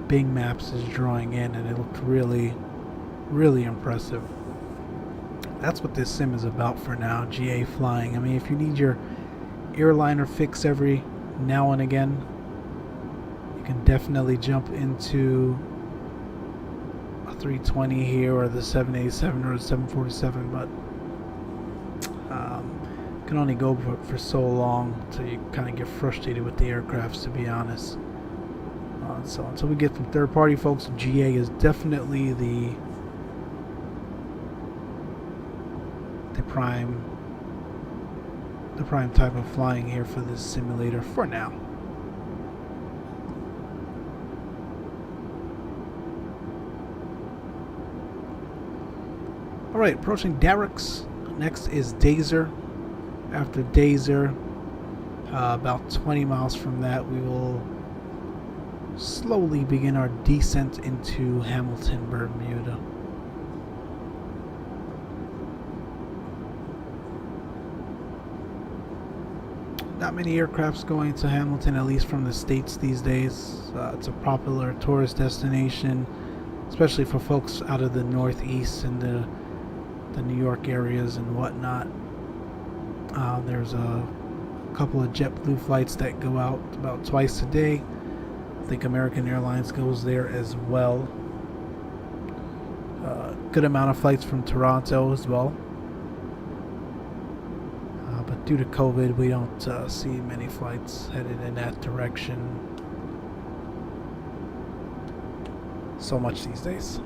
S1: Bing Maps is drawing in, and it looked really, really impressive. That's what this sim is about for now, GA flying. I mean, if you need your airliner fix every now and again, you can definitely jump into a 320 here or the 787 or the 747, but can only go for so long until you kind of get frustrated with the aircrafts, to be honest. So until we get some third-party folks, GA is definitely the prime type of flying here for this simulator for now. Alright, approaching Deluxe. Next is Dazer. After Dazer, about 20 miles from that, we will slowly begin our descent into Hamilton, Bermuda. Not many aircrafts going to Hamilton, at least from the States these days. It's a popular tourist destination, especially for folks out of the Northeast and the New York areas and whatnot. There's a couple of JetBlue flights that go out about twice a day. I think American Airlines goes there as well. Good amount of flights from Toronto as well. But due to COVID, we don't see many flights headed in that direction so much these days.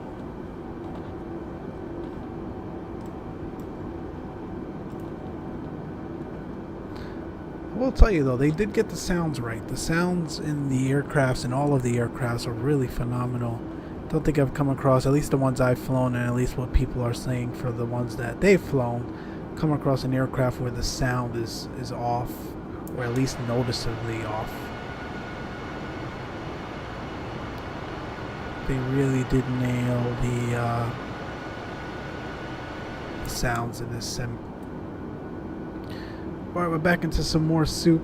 S1: I will tell you though, they did get the sounds right. The sounds in the aircrafts, and all of the aircrafts, are really phenomenal. Don't think I've come across, at least the ones I've flown, and at least what people are saying for the ones that they've flown, come across an aircraft where the sound is off, or at least noticeably off. They really did nail the sounds in this sim. Alright, we're back into some more soup.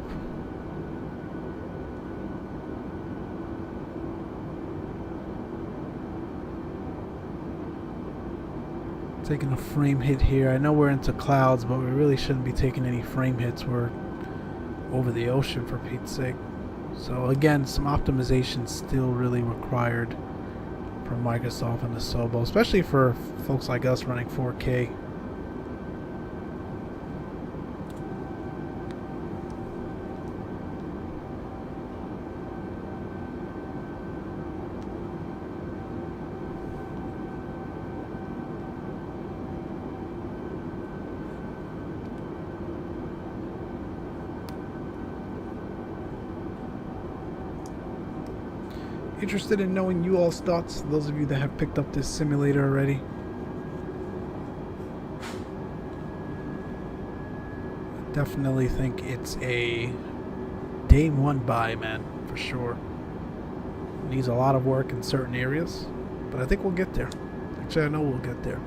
S1: Taking a frame hit here. I know we're into clouds, but we really shouldn't be taking any frame hits. We're over the ocean, for Pete's sake. So again, some optimization still really required from Microsoft and the Zibo, especially for folks like us running 4K. Interested in knowing you all's thoughts, those of you that have picked up this simulator already. I definitely think it's a day one buy, man, for sure. It needs a lot of work in certain areas, but I think we'll get there. Actually, I know we'll get there.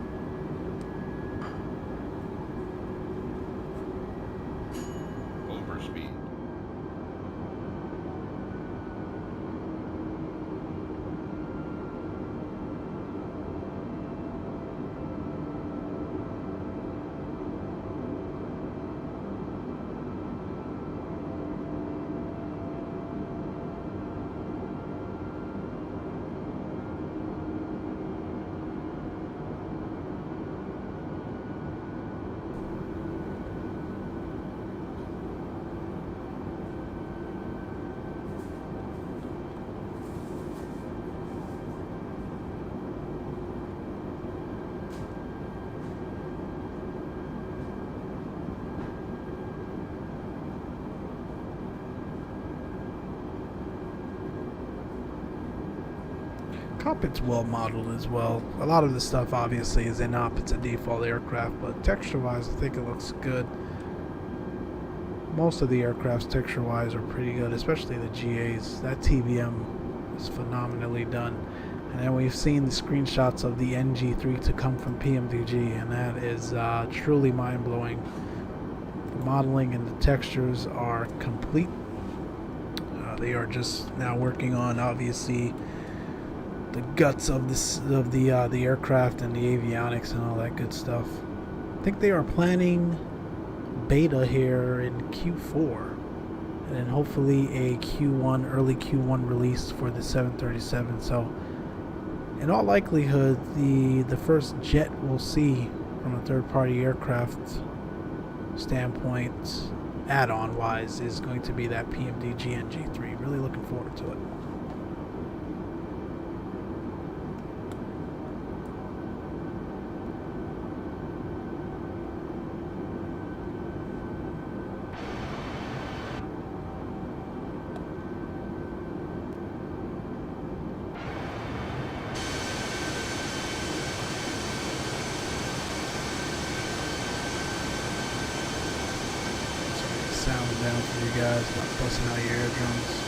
S1: Cockpit's well modeled as well. A lot of the stuff obviously is in up. It's a default aircraft, but texture-wise, I think it looks good. Most of the aircrafts texture-wise are pretty good, especially the GAs. That TBM is phenomenally done. And then we've seen the screenshots of the NG3 to come from PMDG, and that is truly mind-blowing. The modeling and the textures are complete. They are just now working on, obviously, the guts of the aircraft and the avionics and all that good stuff. I think they are planning beta here in Q4, and then hopefully a early Q1 release for the 737. So in all likelihood, the first jet we'll see from a third-party aircraft standpoint, add-on wise, is going to be that PMDG NG3. Really looking forward to it. Sound down for you guys, not busting out your eardrums.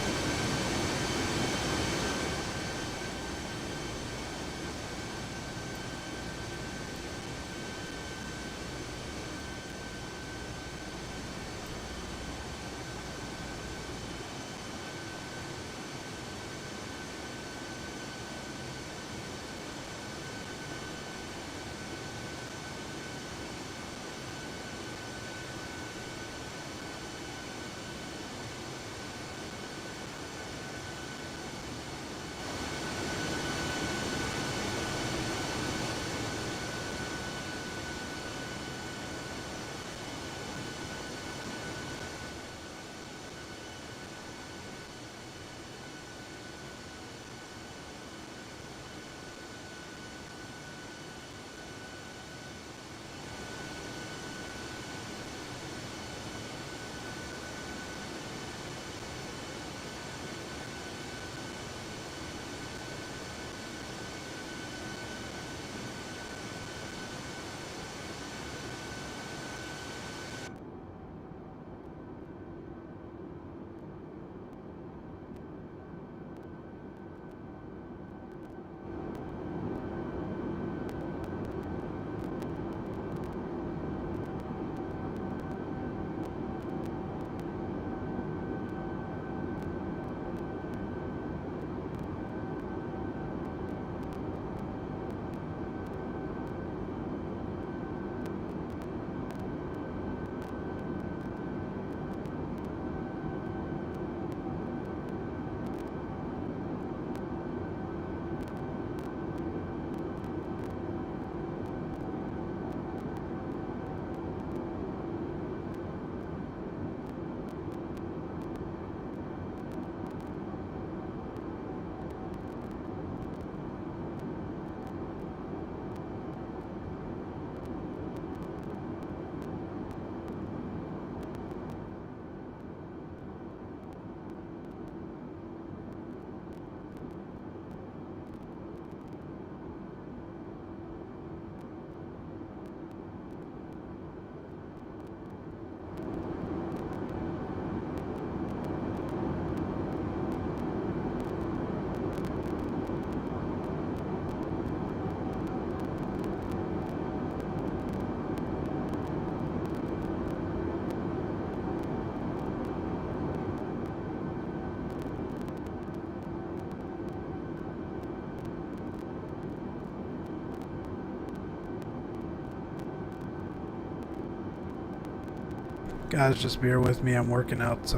S1: Guys, just bear with me. I'm working out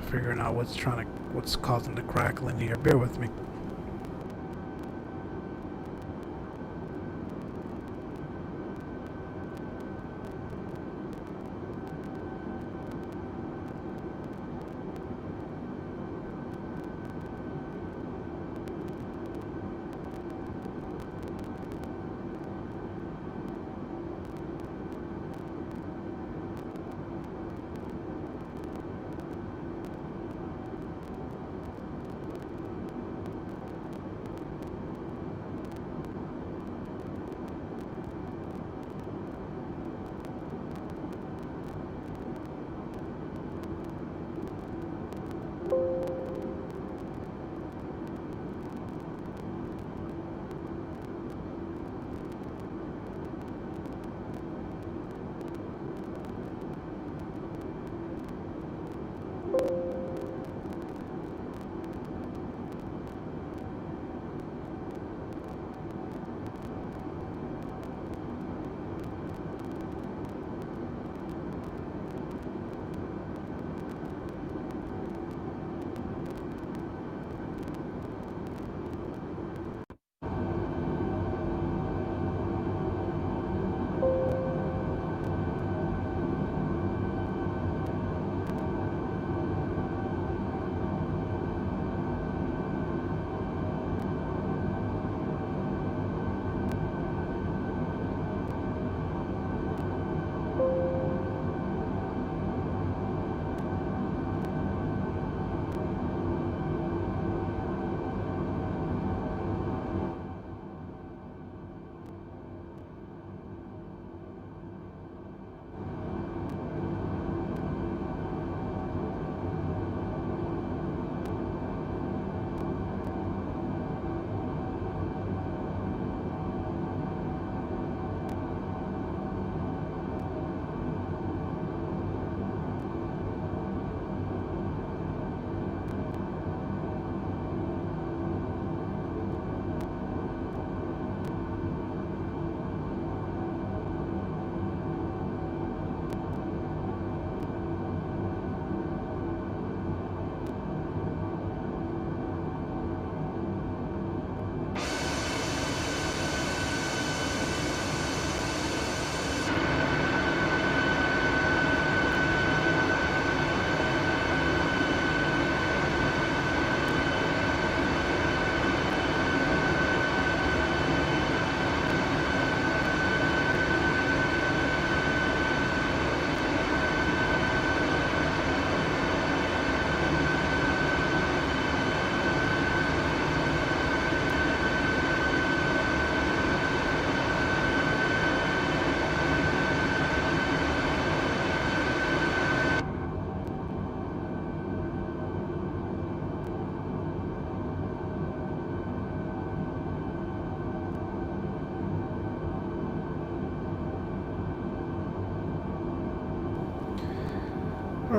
S1: figuring out what's causing the crackling here. Bear with me.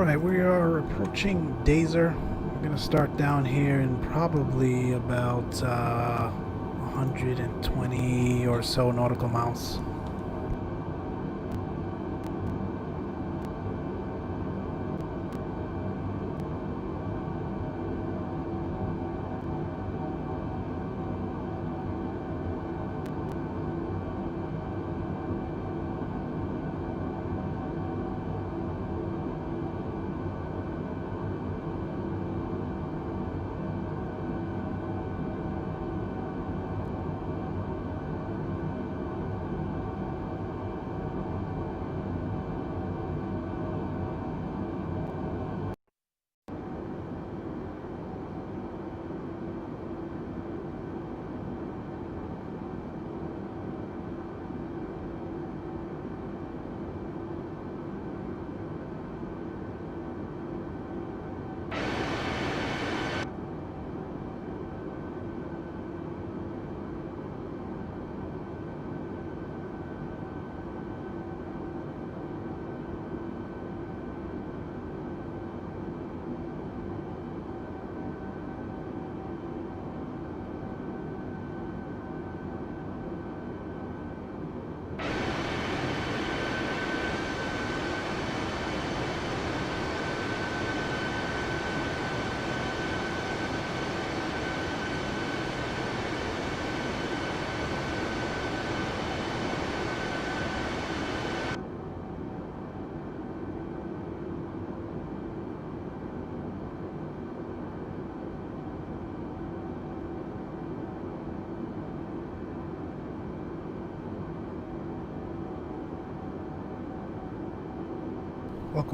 S1: Alright, we are approaching Dazer. We're going to start down here in probably about 120 or so nautical miles.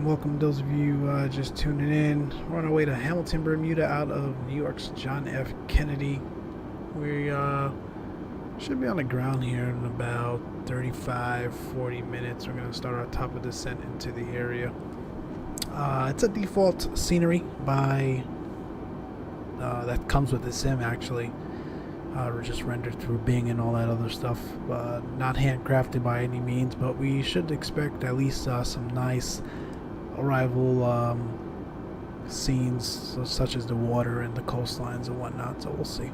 S1: Welcome those of you just tuning in. We're on our way to Hamilton, Bermuda out of New York's John F. Kennedy. We should be on the ground here in about 35-40 minutes. We're going to start our top of descent into the area. It's a default scenery by that comes with the sim actually. We're just rendered through Bing and all that other stuff. Not handcrafted by any means, but we should expect at least some nice arrival scenes, such as the water and the coastlines and whatnot, so we'll see.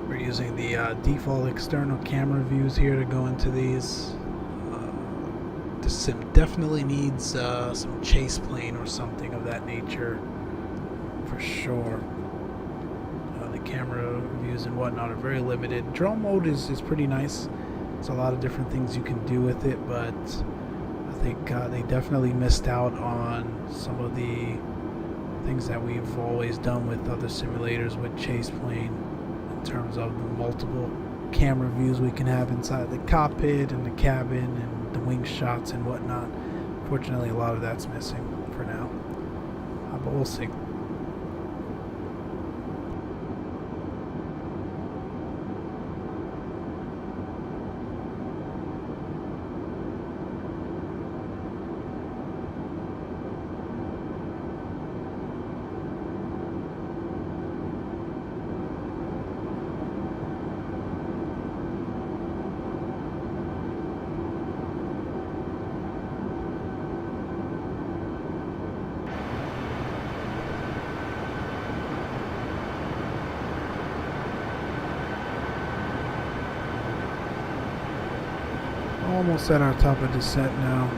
S1: We're using the default external camera views here to go into these. The sim definitely needs some chase plane or something of that nature for sure. The camera views and whatnot are very limited. Drone mode is pretty nice. There's a lot of different things you can do with it, but I think they definitely missed out on some of the things that we've always done with other simulators with chase plane, in terms of the multiple camera views we can have inside the cockpit and the cabin and the wing shots and whatnot. Fortunately, a lot of that's missing for now, but we'll see. Almost at our top of descent now.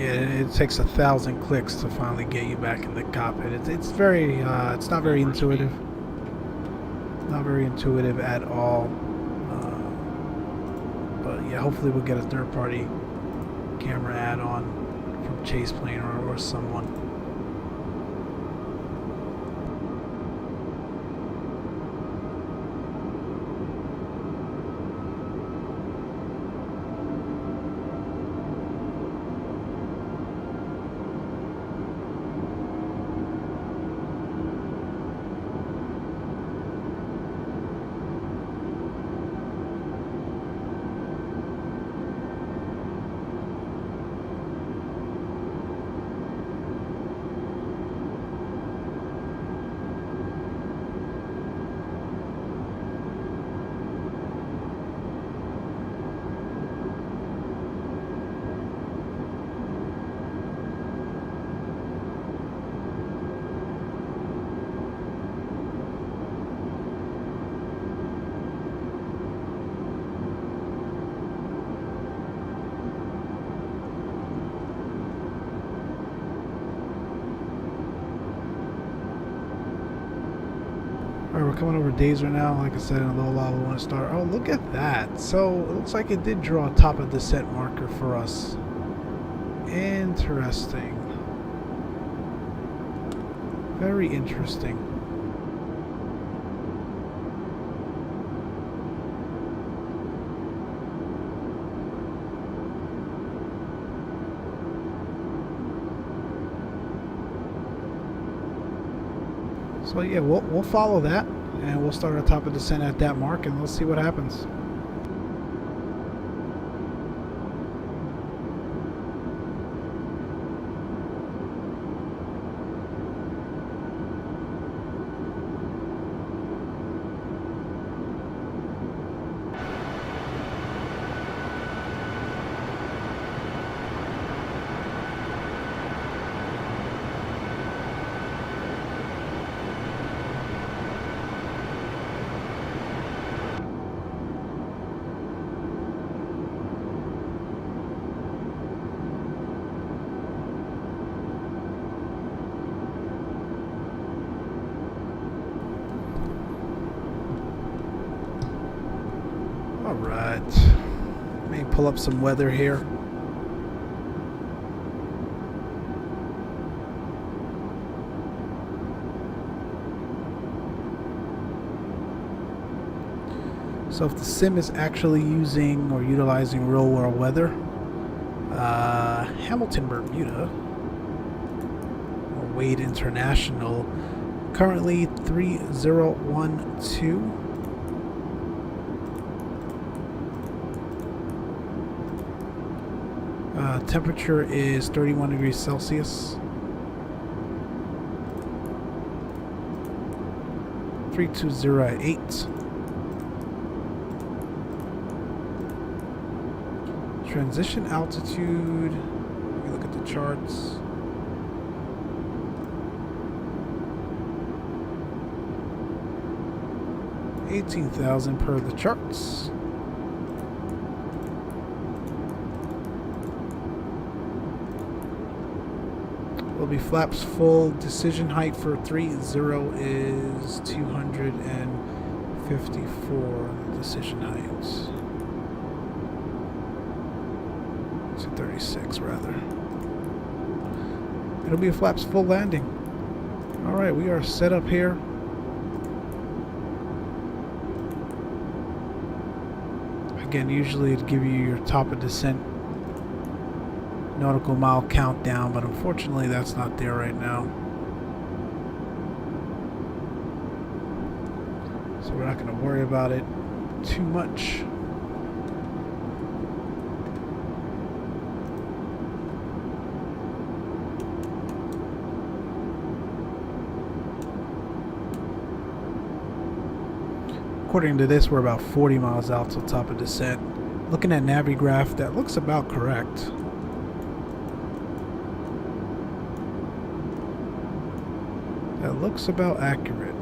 S1: It takes 1,000 clicks to finally get you back in the cockpit. It's very, it's not very intuitive. Not very intuitive at all. But yeah, hopefully we'll get a third-party camera add-on from Chase Plane or someone. Alright, we're coming over Dazer now. Like I said, in a little while we want to start. Oh, look at that. So, it looks like it did draw a top of descent marker for us. Interesting. Very interesting. So yeah, we'll follow that, and we'll start our top of descent at that mark, and let's see what happens. Alright, let me pull up some weather here. So if the sim is actually using or utilizing real world weather, Hamilton Bermuda, or Wade International, currently 3012. 3012 Temperature is 31 degrees Celsius. 320 at 8. Transition altitude. Let me look at the charts. $18,000 per the charts. Will be flaps full. Decision height for 30 is 254. Decision height. So 36 rather. It'll be a flaps full landing. All right, we are set up here. Again, usually it'd give you your top of descent nautical mile countdown, but unfortunately that's not there right now. So we're not going to worry about it too much. According to this, we're about 40 miles out to top of descent. Looking at Navigraph, that looks about correct. That looks about accurate.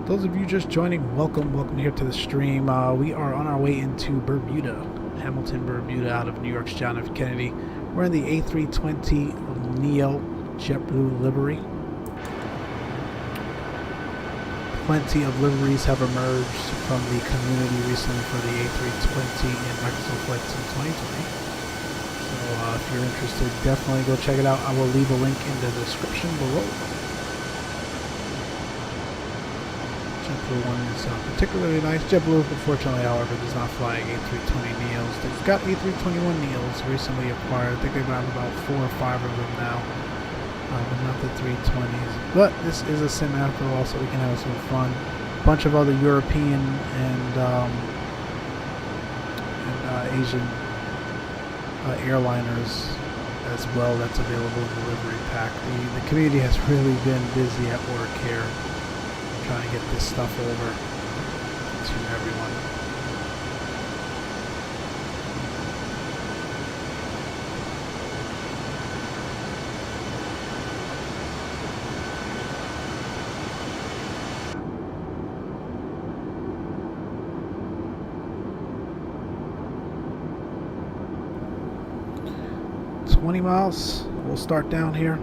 S1: Those of you just joining, welcome here to the stream. We are on our way into Bermuda, Hamilton, Bermuda, out of New York's John F. Kennedy. We're in the A320 Neo JetBlue livery. Plenty of liveries have emerged from the community recently for the A320 in Microsoft Flight Sim 2020. So if you're interested, definitely go check it out. I will leave a link in the description below. JetBlue one is particularly nice. JetBlue, unfortunately, however, does not fly A320 Neos. They've got A321 Neos recently acquired. I think they've got about 4 or 5 of them now. But not the 320s. But this is a sim after all, so we can have some fun. A bunch of other European and Asian airliners as well that's available in the livery pack. The community has really been busy at work here trying to get this stuff over to everyone. Miles. We'll start down here.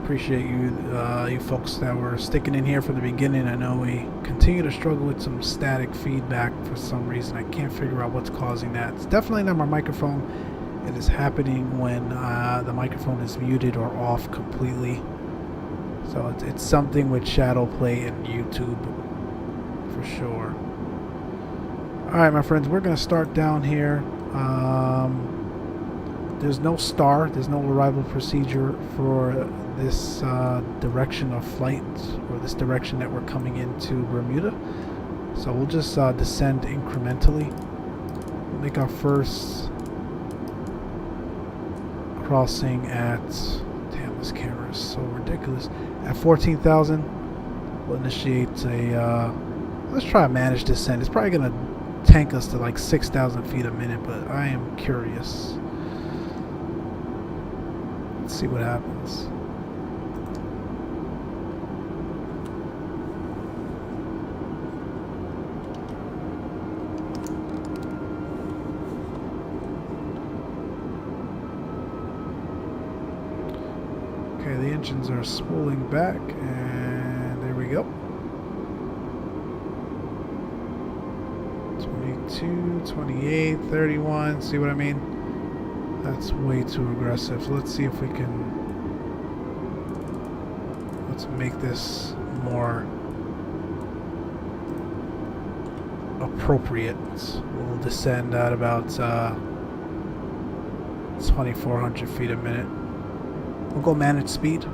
S1: Appreciate you, you folks that were sticking in here from the beginning. I know we continue to struggle with some static feedback for some reason. I can't figure out what's causing that. It's definitely not my microphone. It is happening when the microphone is muted or off completely. So it's something with shadow play in YouTube for sure. Alright, my friends, we're going to start down here. There's no star, there's no arrival procedure for this direction of flight, or this direction that we're coming into Bermuda. So we'll just descend incrementally. We'll make our first crossing at, damn, this camera is so ridiculous, at 14,000. We'll initiate a, let's try a managed descent. It's probably going to tank us to like 6,000 feet a minute, but I am curious. Let's see what happens. Okay, the engines are spooling back, and there we go. 22, 28, 31. See what I mean? That's way too aggressive. So let's see if we can... Let's make this more appropriate. We'll descend at about 2,400 feet a minute. We'll go manage speed.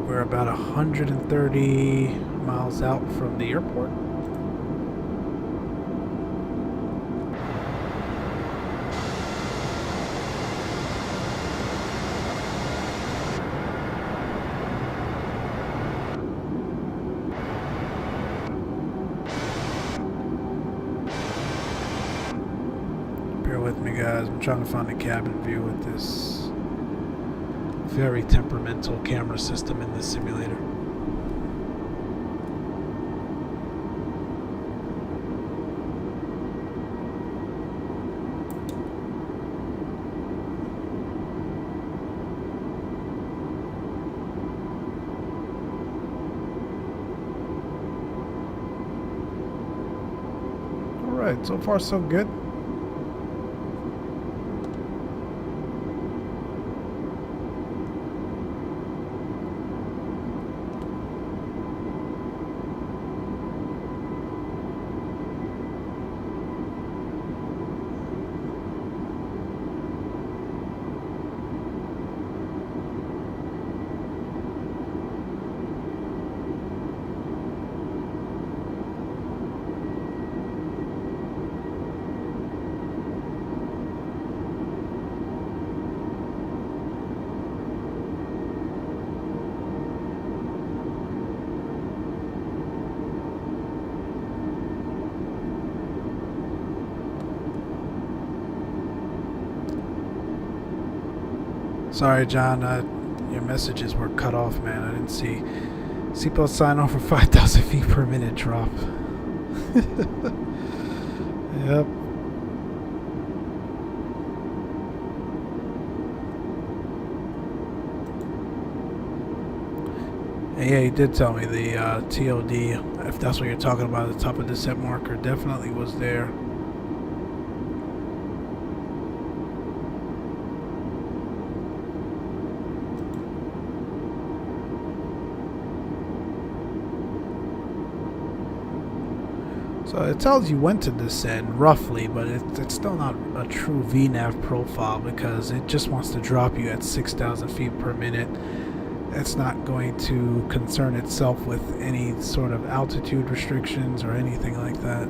S1: We're about 130 miles out from the airport. Bear with me, guys. I'm trying to find a cabin view with this very temperamental camera system in this simulator. Alright, so far so good. Sorry, John, your messages were cut off, man. I didn't see. Seatbelt sign off for 5,000 feet per minute drop. Yep. And yeah, he did tell me the TOD, if that's what you're talking about, the top of descent marker definitely was there. So it tells you when to descend, roughly, but it's still not a true VNAV profile because it just wants to drop you at 6,000 feet per minute. It's not going to concern itself with any sort of altitude restrictions or anything like that.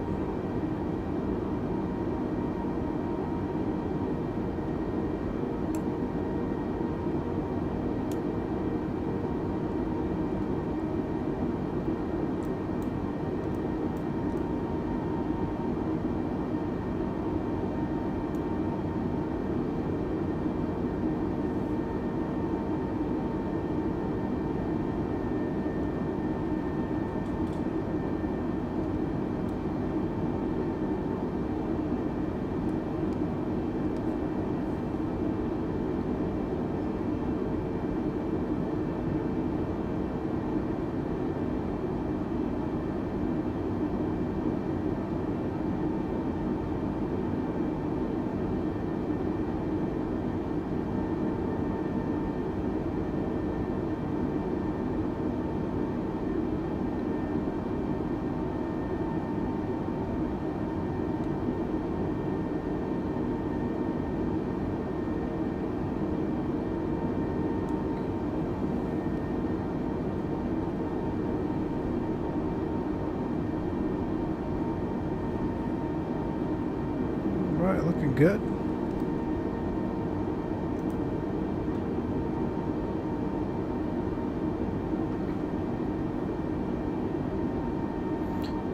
S1: Looking good.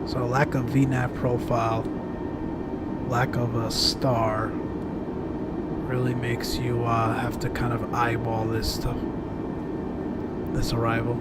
S1: So lack of VNAV profile, lack of a star, really makes you have to kind of eyeball this stuff, this arrival.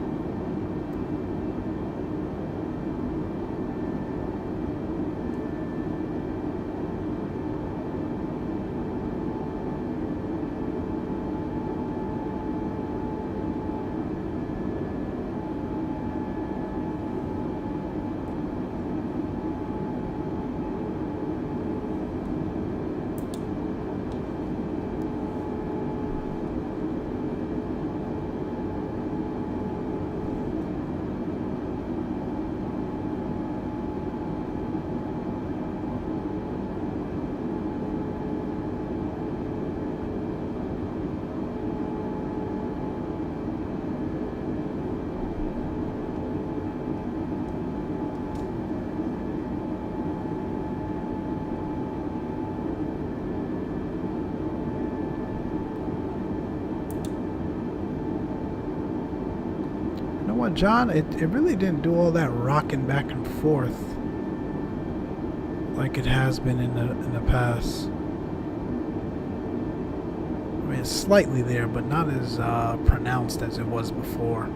S1: What, John, it really didn't do all that rocking back and forth like it has been in the past. I mean, it's slightly there, but not as pronounced as it was before.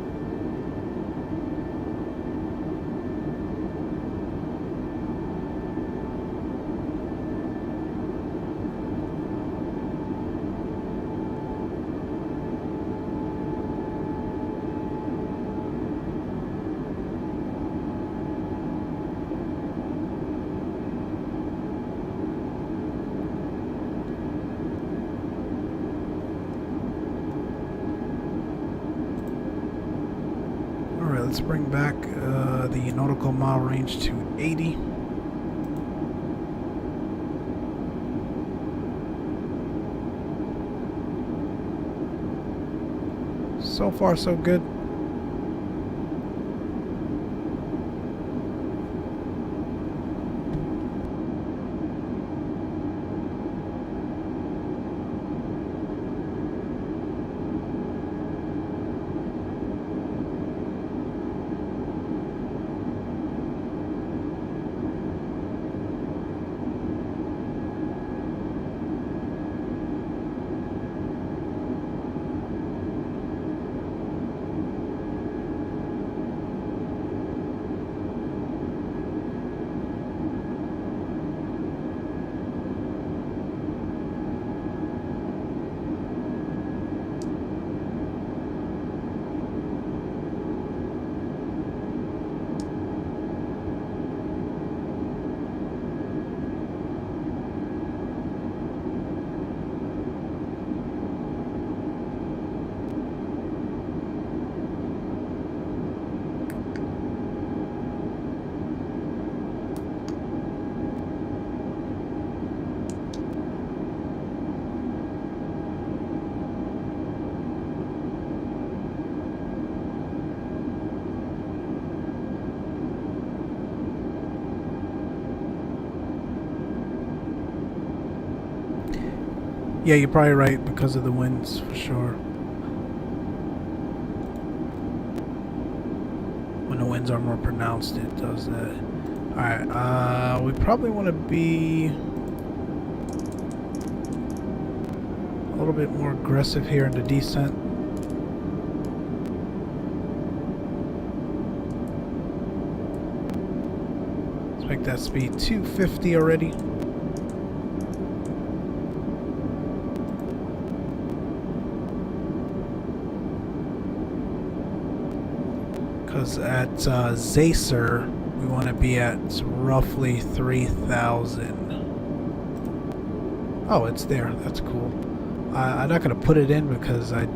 S1: Let's bring back the nautical mile range to 80. So far, so good. Yeah, you're probably right because of the winds, for sure. When the winds are more pronounced, it does that. Alright, we probably want to be a little bit more aggressive here in the descent. Let's make that speed 250 already. Because at Zacer, we want to be at roughly 3,000. Oh, it's there. That's cool. I'm not going to put it in because I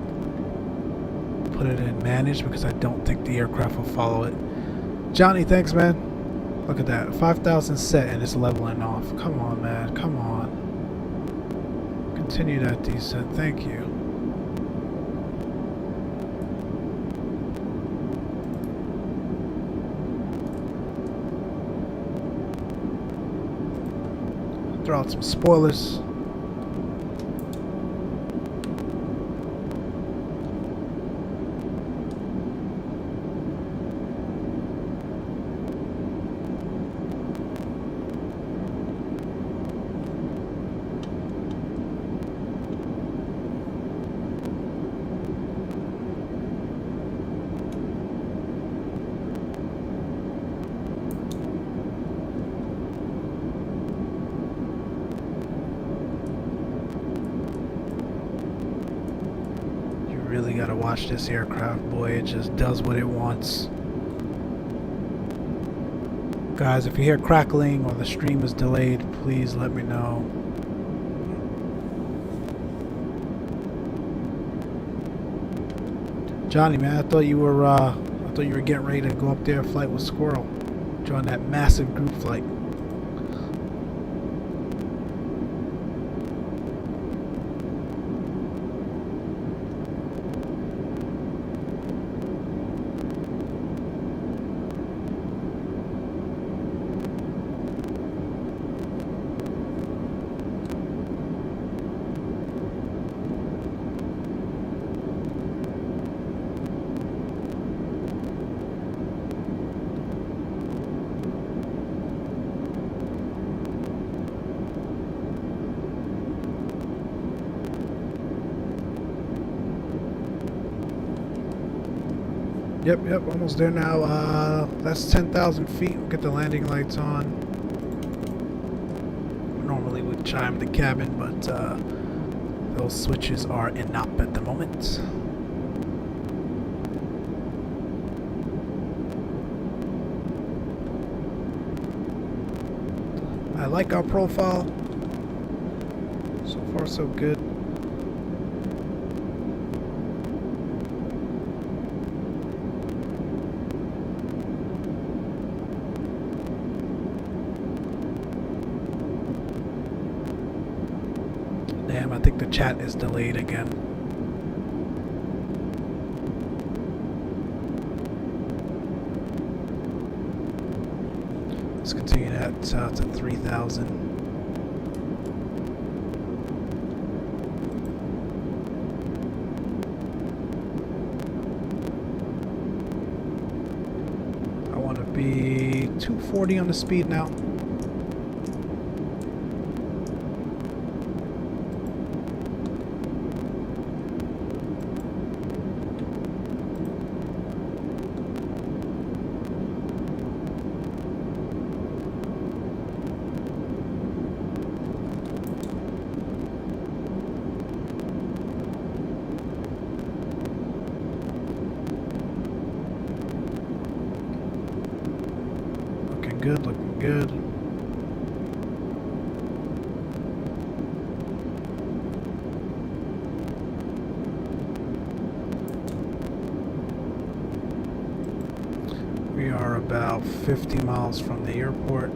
S1: put it in managed because I don't think the aircraft will follow it. Johnny, thanks, man. Look at that. 5,000 set and it's leveling off. Come on, man. Come on. Continue that descent. Thank you. Throw out some spoilers. really gotta watch this aircraft, boy. It just does what it wants. Guys, if you hear crackling or the stream is delayed, please let me know. Johnny, man, I thought you were getting ready to go up there and flight with Squirrel. Join that massive group flight. Yep, almost there now. That's 10,000 feet. We'll get the landing lights on. Normally would chime the cabin, but those switches are inop at the moment. I like our profile. So far, so good. Damn, I think the chat is delayed again. Let's continue that to 3,000. I want to be 240 on the speed now. Good, looking good. We are about 50 miles from the airport.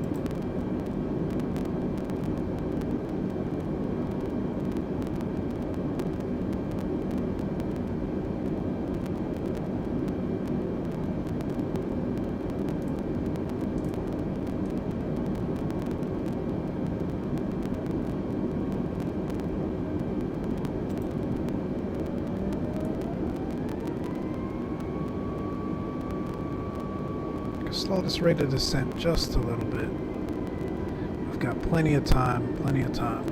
S1: Slow this rate of descent just a little bit. We've got plenty of time, plenty of time.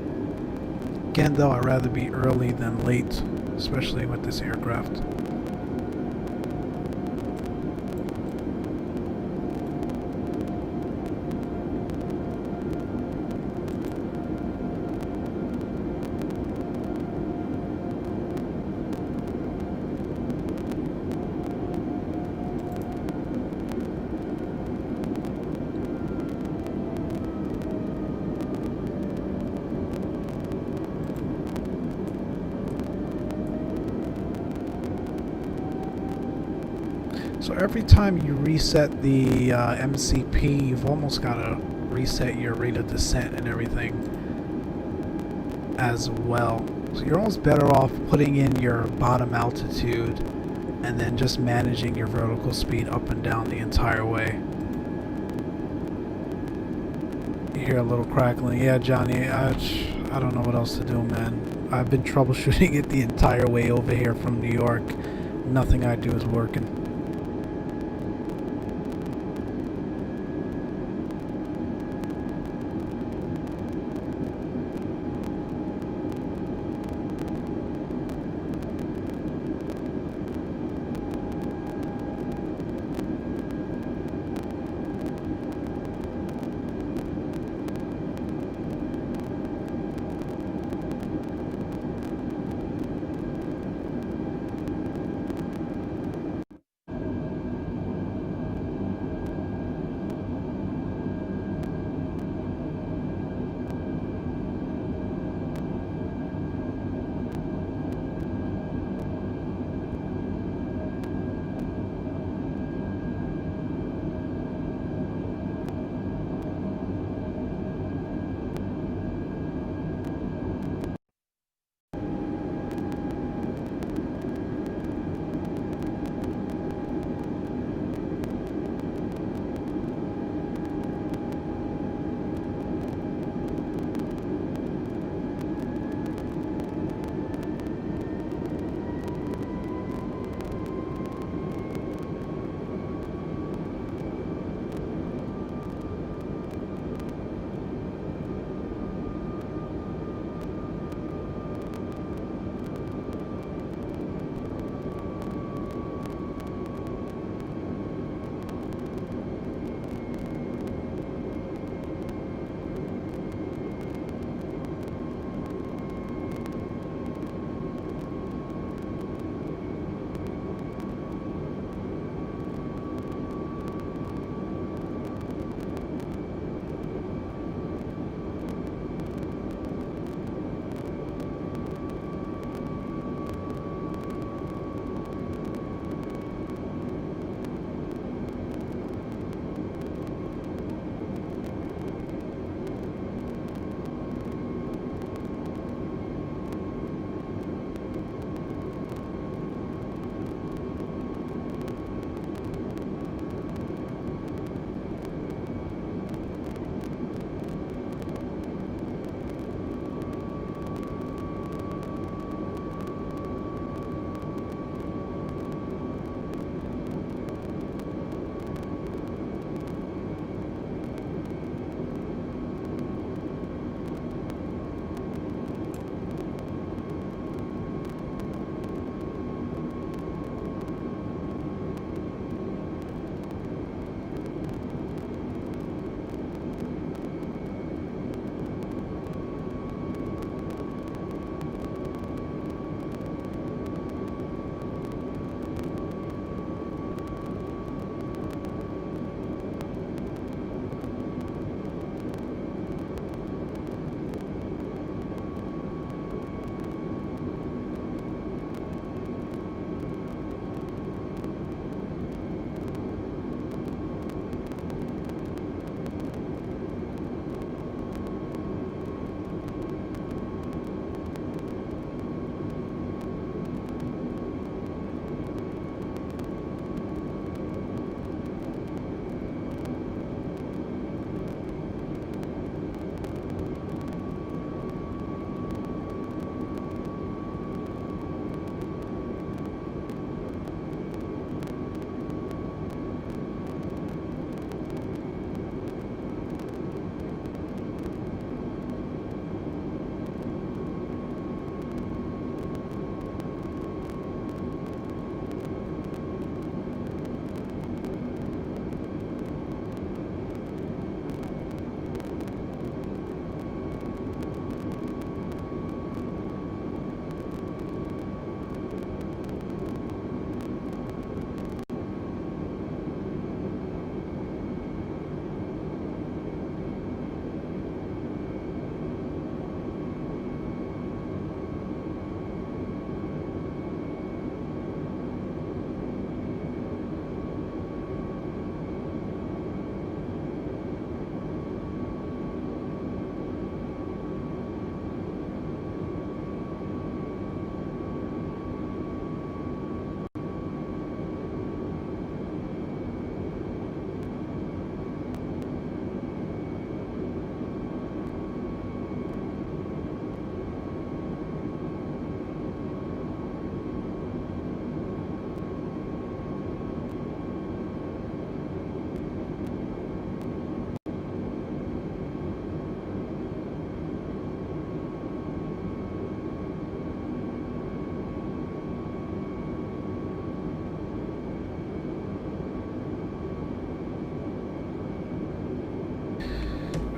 S1: Again though, I'd rather be early than late, especially with this aircraft. So every time you reset the MCP, you've almost got to reset your rate of descent and everything as well. So you're almost better off putting in your bottom altitude and then just managing your vertical speed up and down the entire way. You hear a little crackling. Yeah, Johnny, I don't know what else to do, man. I've been troubleshooting it the entire way over here from New York. Nothing I do is working.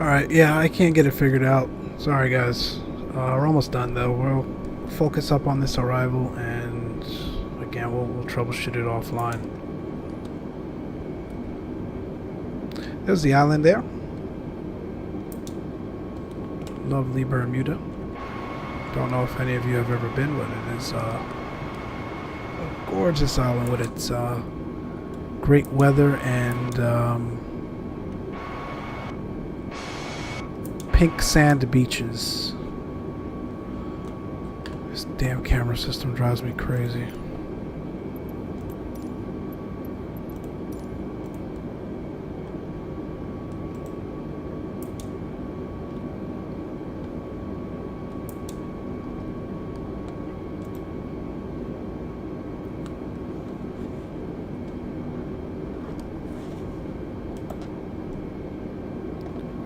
S1: Alright, yeah, I can't get it figured out. Sorry guys. We're almost done though. We'll focus up on this arrival and again we'll troubleshoot it offline. There's the island there. Lovely Bermuda. Don't know if any of you have ever been, but it is a gorgeous island with its great weather and pink sand beaches. This damn camera system drives me crazy.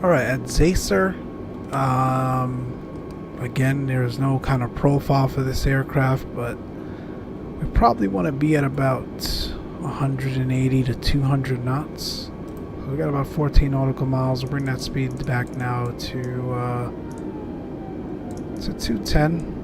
S1: Alright, at Zacer, again, there's no kind of profile for this aircraft, but we probably want to be at about 180 to 200 knots. So we got about 14 nautical miles. We'll bring that speed back now to 210.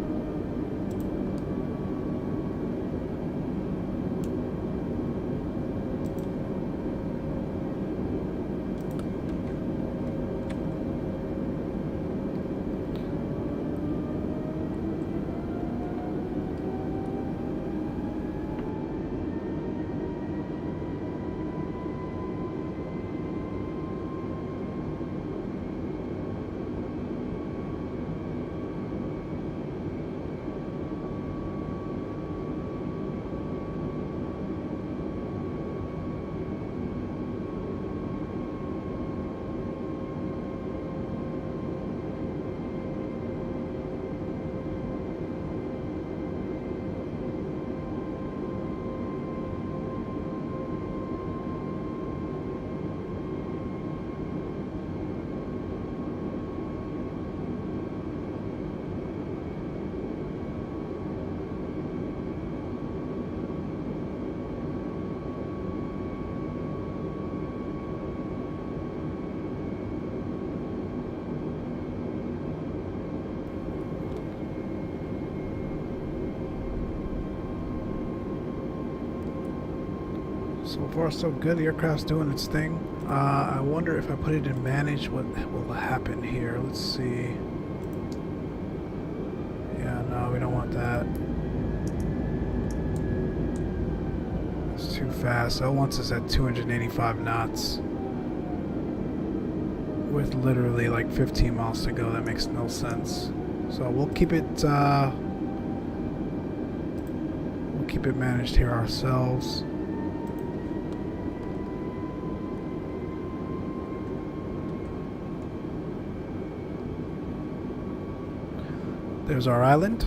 S1: So far so good, the aircraft's doing its thing. I wonder if I put it in manage, what will happen here? Let's see. Yeah, no, we don't want that. It's too fast. So it wants us at 285 knots. With literally like 15 miles to go, that makes no sense. So we'll keep it managed here ourselves. There's our island.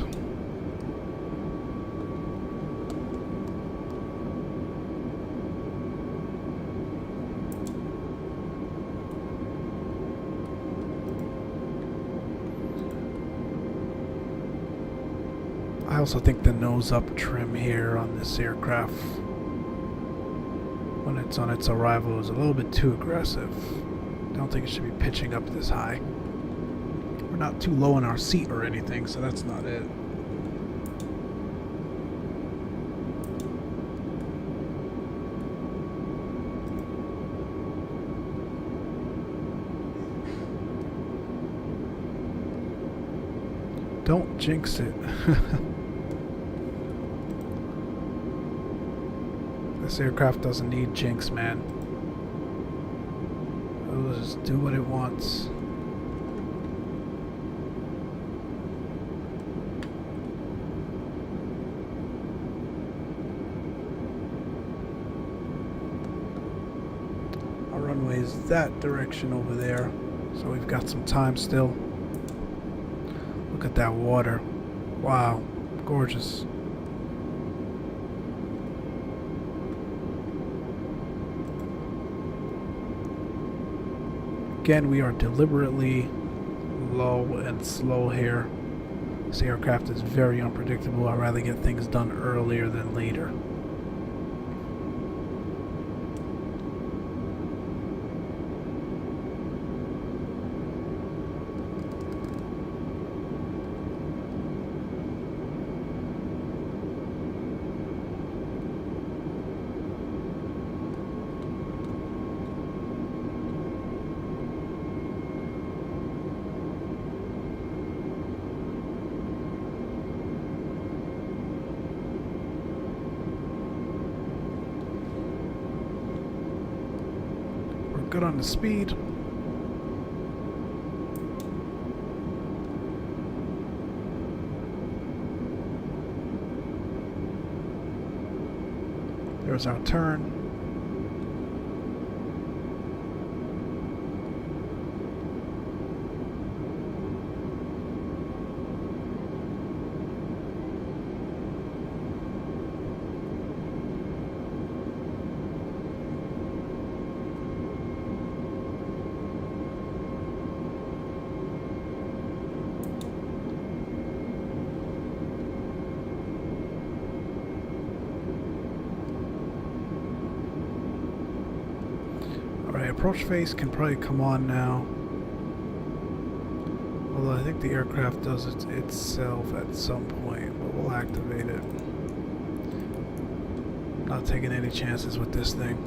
S1: I also think the nose up trim here on this aircraft when it's on its arrival is a little bit too aggressive. I don't think it should be pitching up this high. We're not too low in our seat or anything, so that's not it. Don't jinx it. This aircraft doesn't need jinx, man. It'll just do what it wants. Our runway is that direction over there, so we've got some time still. Look at that water. Wow, gorgeous. Again, we are deliberately low and slow here. This aircraft is very unpredictable. I'd rather get things done earlier than later. good on the speed. There's our turn. Approach face can probably come on now. Although I think the aircraft does it itself at some point, but we'll activate it. Not taking any chances with this thing.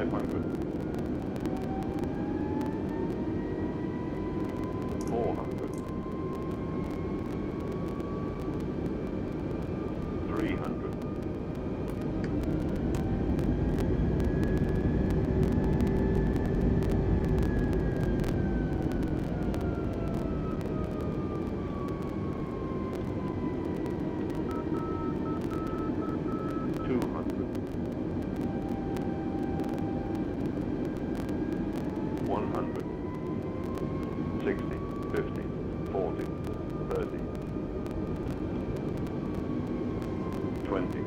S2: 500. 400. 300. 100, 60, 50, 40, 30, 20,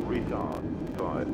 S2: retard, 5,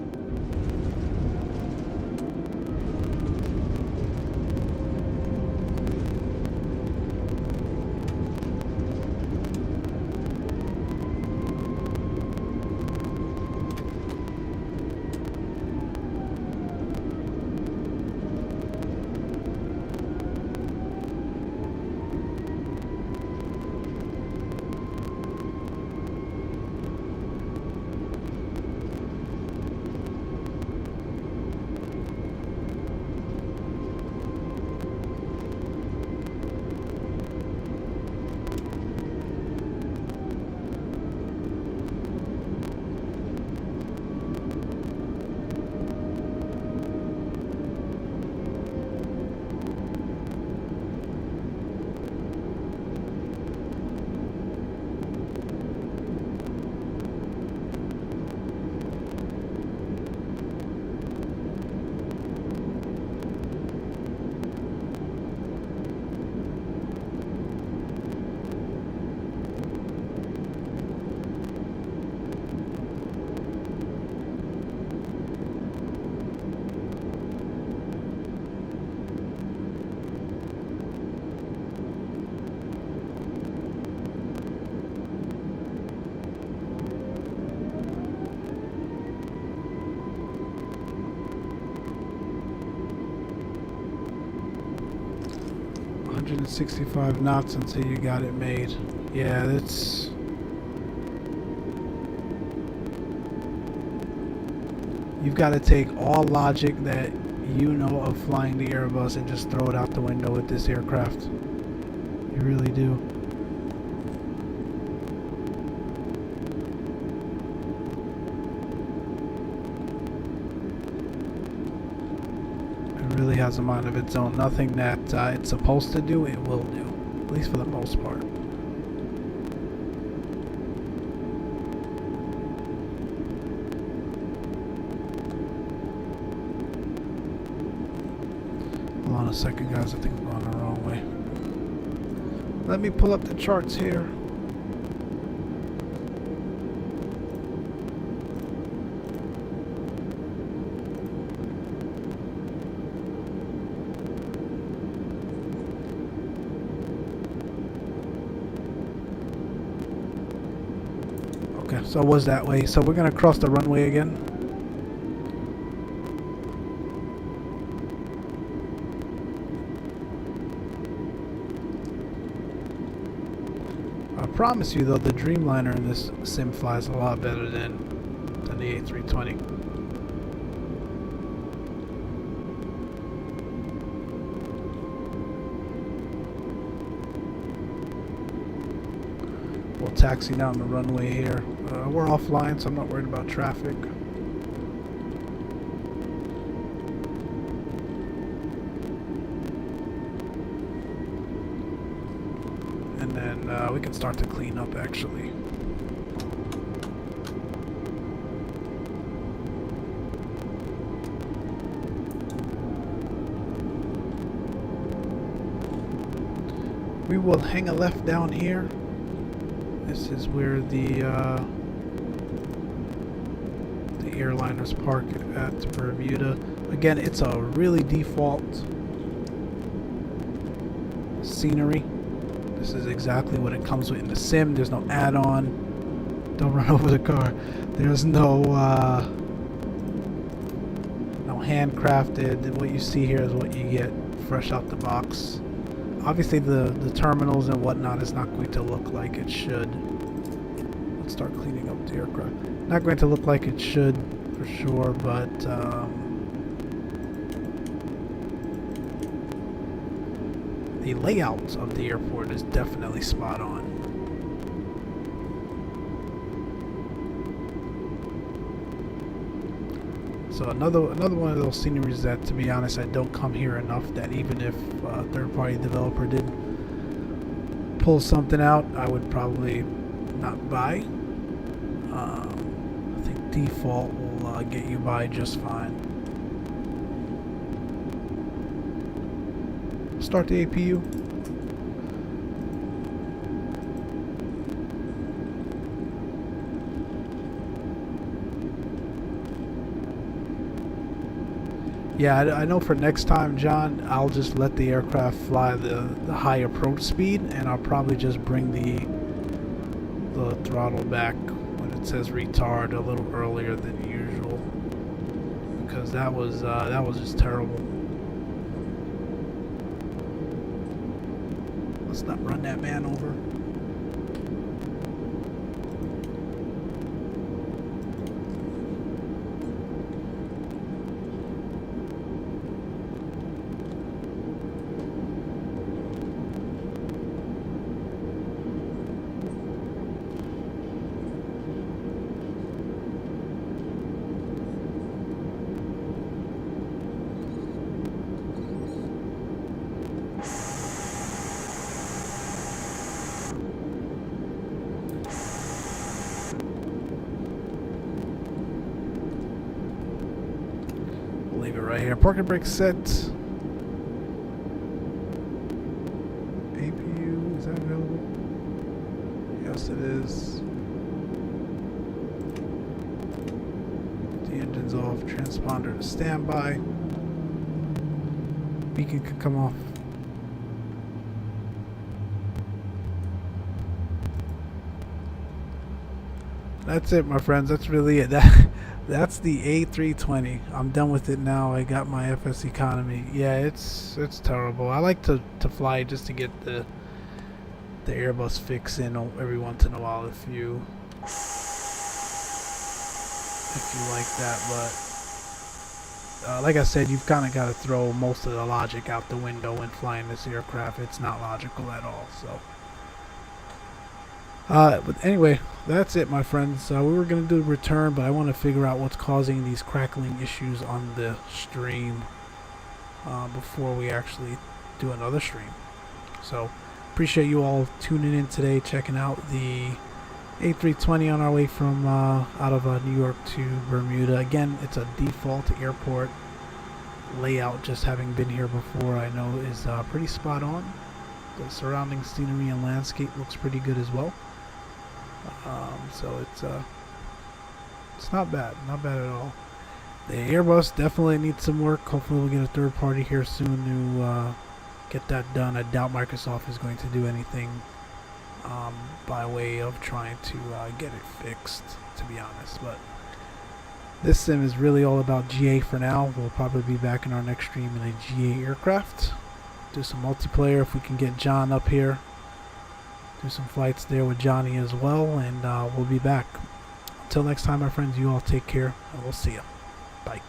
S1: 165 knots until you got it made. Yeah, that's... You've got to take all logic that you know of flying the Airbus and just throw it out the window with this aircraft. You really do. It really has a mind of its own. Nothing that it's supposed to do, it will do. At least for the most part. Hold on a second, guys. I think I'm going the wrong way. Let me pull up the charts here. Okay, so it was that way. So we're gonna cross the runway again. I promise you though, the Dreamliner in this sim flies a lot better than the A320. We'll taxi down the runway here. We're offline, so I'm not worried about traffic. And then we can start to clean up actually. We will hang a left down here. This is where the airliners park at Bermuda. Again, it's a really default scenery. This is exactly what it comes with in the sim. There's no add-on. Don't run over the car. There's no handcrafted. What you see here is what you get fresh out the box. Obviously the terminals and whatnot is not going to look like it should. Let's start cleaning up the aircraft. Not going to look like it should for sure, but the layout of the airport is definitely spot on. So another one of those sceneries that, to be honest, I don't come here enough, that even if a third-party developer did pull something out, I would probably not buy. I think default will get you by just fine. Start the APU. Yeah, I know for next time, John, I'll just let the aircraft fly the high approach speed, and I'll probably just bring the throttle back when it says retard a little earlier than usual, because that was just terrible. Let's not run that man over. Leave it right here. Parking brake set. APU, is that available? Yes, it is. The engine's off. Transponder to standby. Beacon could come off. That's it, my friends. That's really it. That's the A320. I'm done with it now. I got my FS economy. Yeah, it's terrible. I like to fly just to get the Airbus fix in every once in a while if you like that, but like I said, you've kind of got to throw most of the logic out the window when flying this aircraft. It's not logical at all. So but anyway, that's it, my friends. We were going to do a return, but I want to figure out what's causing these crackling issues on the stream before we actually do another stream. So appreciate you all tuning in today, checking out the A320 on our way from out of New York to Bermuda. Again, it's a default airport layout. Just having been here before, I know is pretty spot on. The surrounding scenery and landscape looks pretty good as well. So it's not bad at all. The Airbus definitely needs some work. Hopefully we'll get a third party here soon to get that done. I doubt Microsoft is going to do anything by way of trying to get it fixed, to be honest. But this sim is really all about GA for now. We'll probably be back in our next stream in a GA aircraft. Do some multiplayer if we can get John up here. Do some flights there with Johnny as well, and we'll be back. Until next time, my friends, you all take care, and we'll see you. Bye.